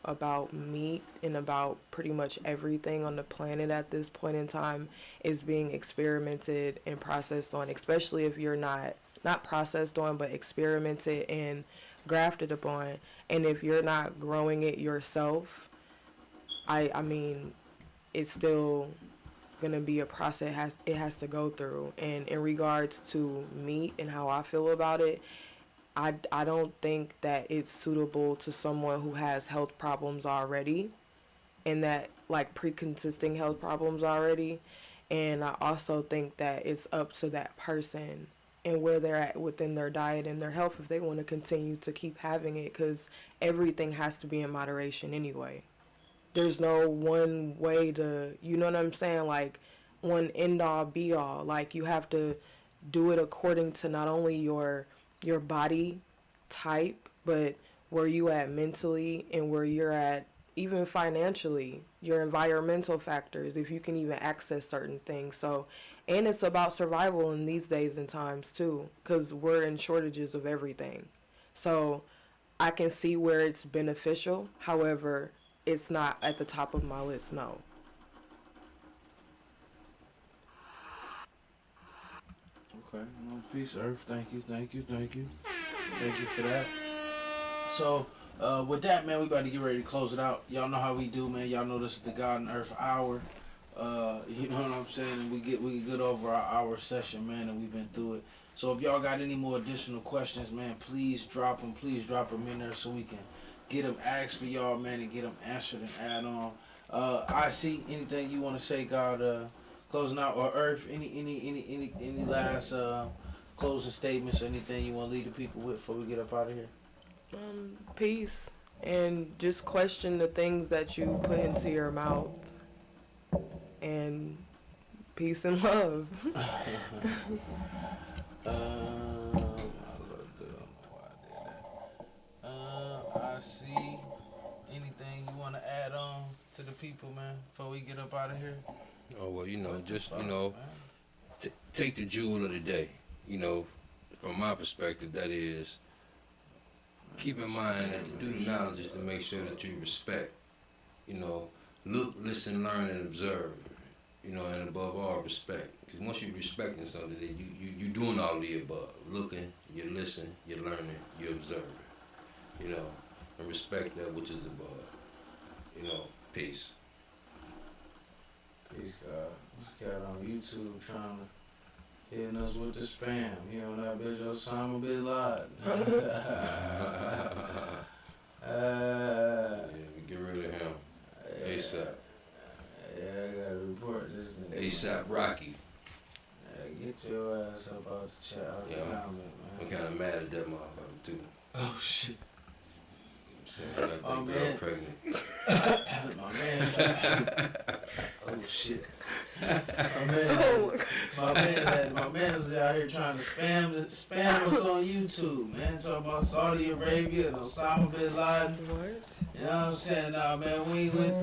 [SPEAKER 12] about meat and about pretty much everything on the planet at this point in time is being experimented and processed on, especially if you're not processed on, but experimented and grafted upon. And if you're not growing it yourself, I mean, it's still gonna be a process it has to go through. And in regards to meat and how I feel about it, I don't think that it's suitable to someone who has health problems already, and that like pre-consisting health problems already. And I also think that it's up to that person and where they're at within their diet and their health if they want to continue to keep having it, because everything has to be in moderation anyway. There's no one way to, you know what I'm saying, like one end all be all. Like you have to do it according to not only your body type, but where you at mentally and where you're at even financially, your environmental factors, if you can even access certain things. So, and it's about survival in these days and times too, because we're in shortages of everything. So I can see where it's beneficial. However, it's not at the top of my list, no.
[SPEAKER 4] Okay, well, peace, Earth. Thank you for that. So, with that, man, we about to get ready to close it out. Y'all know how we do, man. Y'all know this is the God and Earth Hour. You know what I'm saying? And we get good over our hour session, man, and we've been through it. So if y'all got any more additional questions, man, please drop them. Please drop them in there so we can get them asked for y'all, man, and get them answered and add on. I see anything you want to say, God, closing out, or Earth, any last closing statements, anything you want to leave the people with before we get up out of here?
[SPEAKER 12] Peace, and just question the things that you put into your mouth, and peace and love.
[SPEAKER 4] I see. Anything you want to add on to the people, man, before we get up out of here?
[SPEAKER 5] Oh, well, just, take the jewel of the day. From my perspective, that is, keep in mind that to do the knowledge is to make sure that you respect. Look, listen, learn, and observe. And above all, respect. Because once you're respecting something, then you're doing all of the above. Looking, you listen, you're learning, you observe. And respect that which is above. Peace.
[SPEAKER 4] Peace, God. This cat on YouTube trying to hitting us with the spam. That bitch Osama bin Laden.
[SPEAKER 5] Yeah, get rid of him. ASAP.
[SPEAKER 4] Yeah, I gotta report this nigga.
[SPEAKER 5] ASAP Rocky.
[SPEAKER 4] Yeah, get your ass up out the chat, out the comment, man.
[SPEAKER 5] I'm kind of mad at that motherfucker, too.
[SPEAKER 4] Oh, shit.
[SPEAKER 5] Got that girl pregnant.
[SPEAKER 4] My man. Oh shit. My man's out here trying to spam us on YouTube, man. Talking about Saudi Arabia and Osama bin Laden.
[SPEAKER 12] What?
[SPEAKER 4] You know what I'm saying? Nah, man, we ain't with.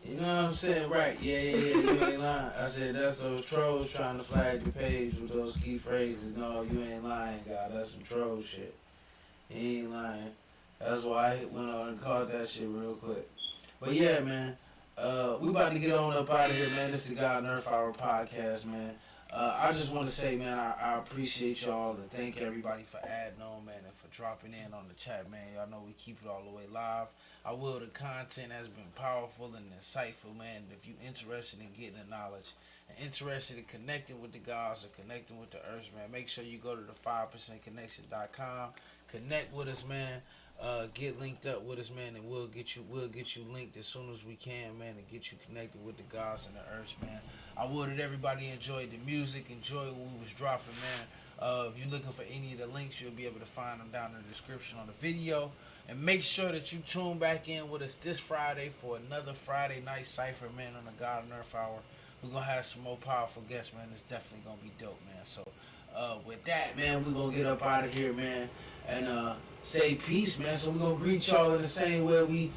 [SPEAKER 4] You know what I'm saying? Right. Yeah, you ain't lying. I said, that's those trolls trying to flag the page with those key phrases. No, you ain't lying, God. That's some troll shit. He ain't lying. That's why I went on and caught that shit real quick. But yeah, man, we about to get on up out of here, man. This is the God and Earth Hour podcast, man. I just want to say, man, I appreciate y'all and thank everybody for adding on, man, and for dropping in on the chat, man. Y'all know we keep it all the way live. The content has been powerful and insightful, man. If you're interested in getting the knowledge and interested in connecting with the gods or connecting with the earth, man, make sure you go to the 5percentconnection.com. Connect with us, man. Get linked up with us, man, and we'll get you linked as soon as we can, man, and get you connected with the gods and the earth, man. I would that everybody enjoyed the music, enjoyed what we was dropping, man. If you're looking for any of the links, you'll be able to find them down in the description on the video. And make sure that you tune back in with us this Friday for another Friday night cipher, man, on the God and Earth Hour. We're gonna have some more powerful guests, man. It's definitely gonna be dope, man. So with that, man, we're gonna get up out of here, man, and say peace, man. So we're gonna greet y'all in the same way we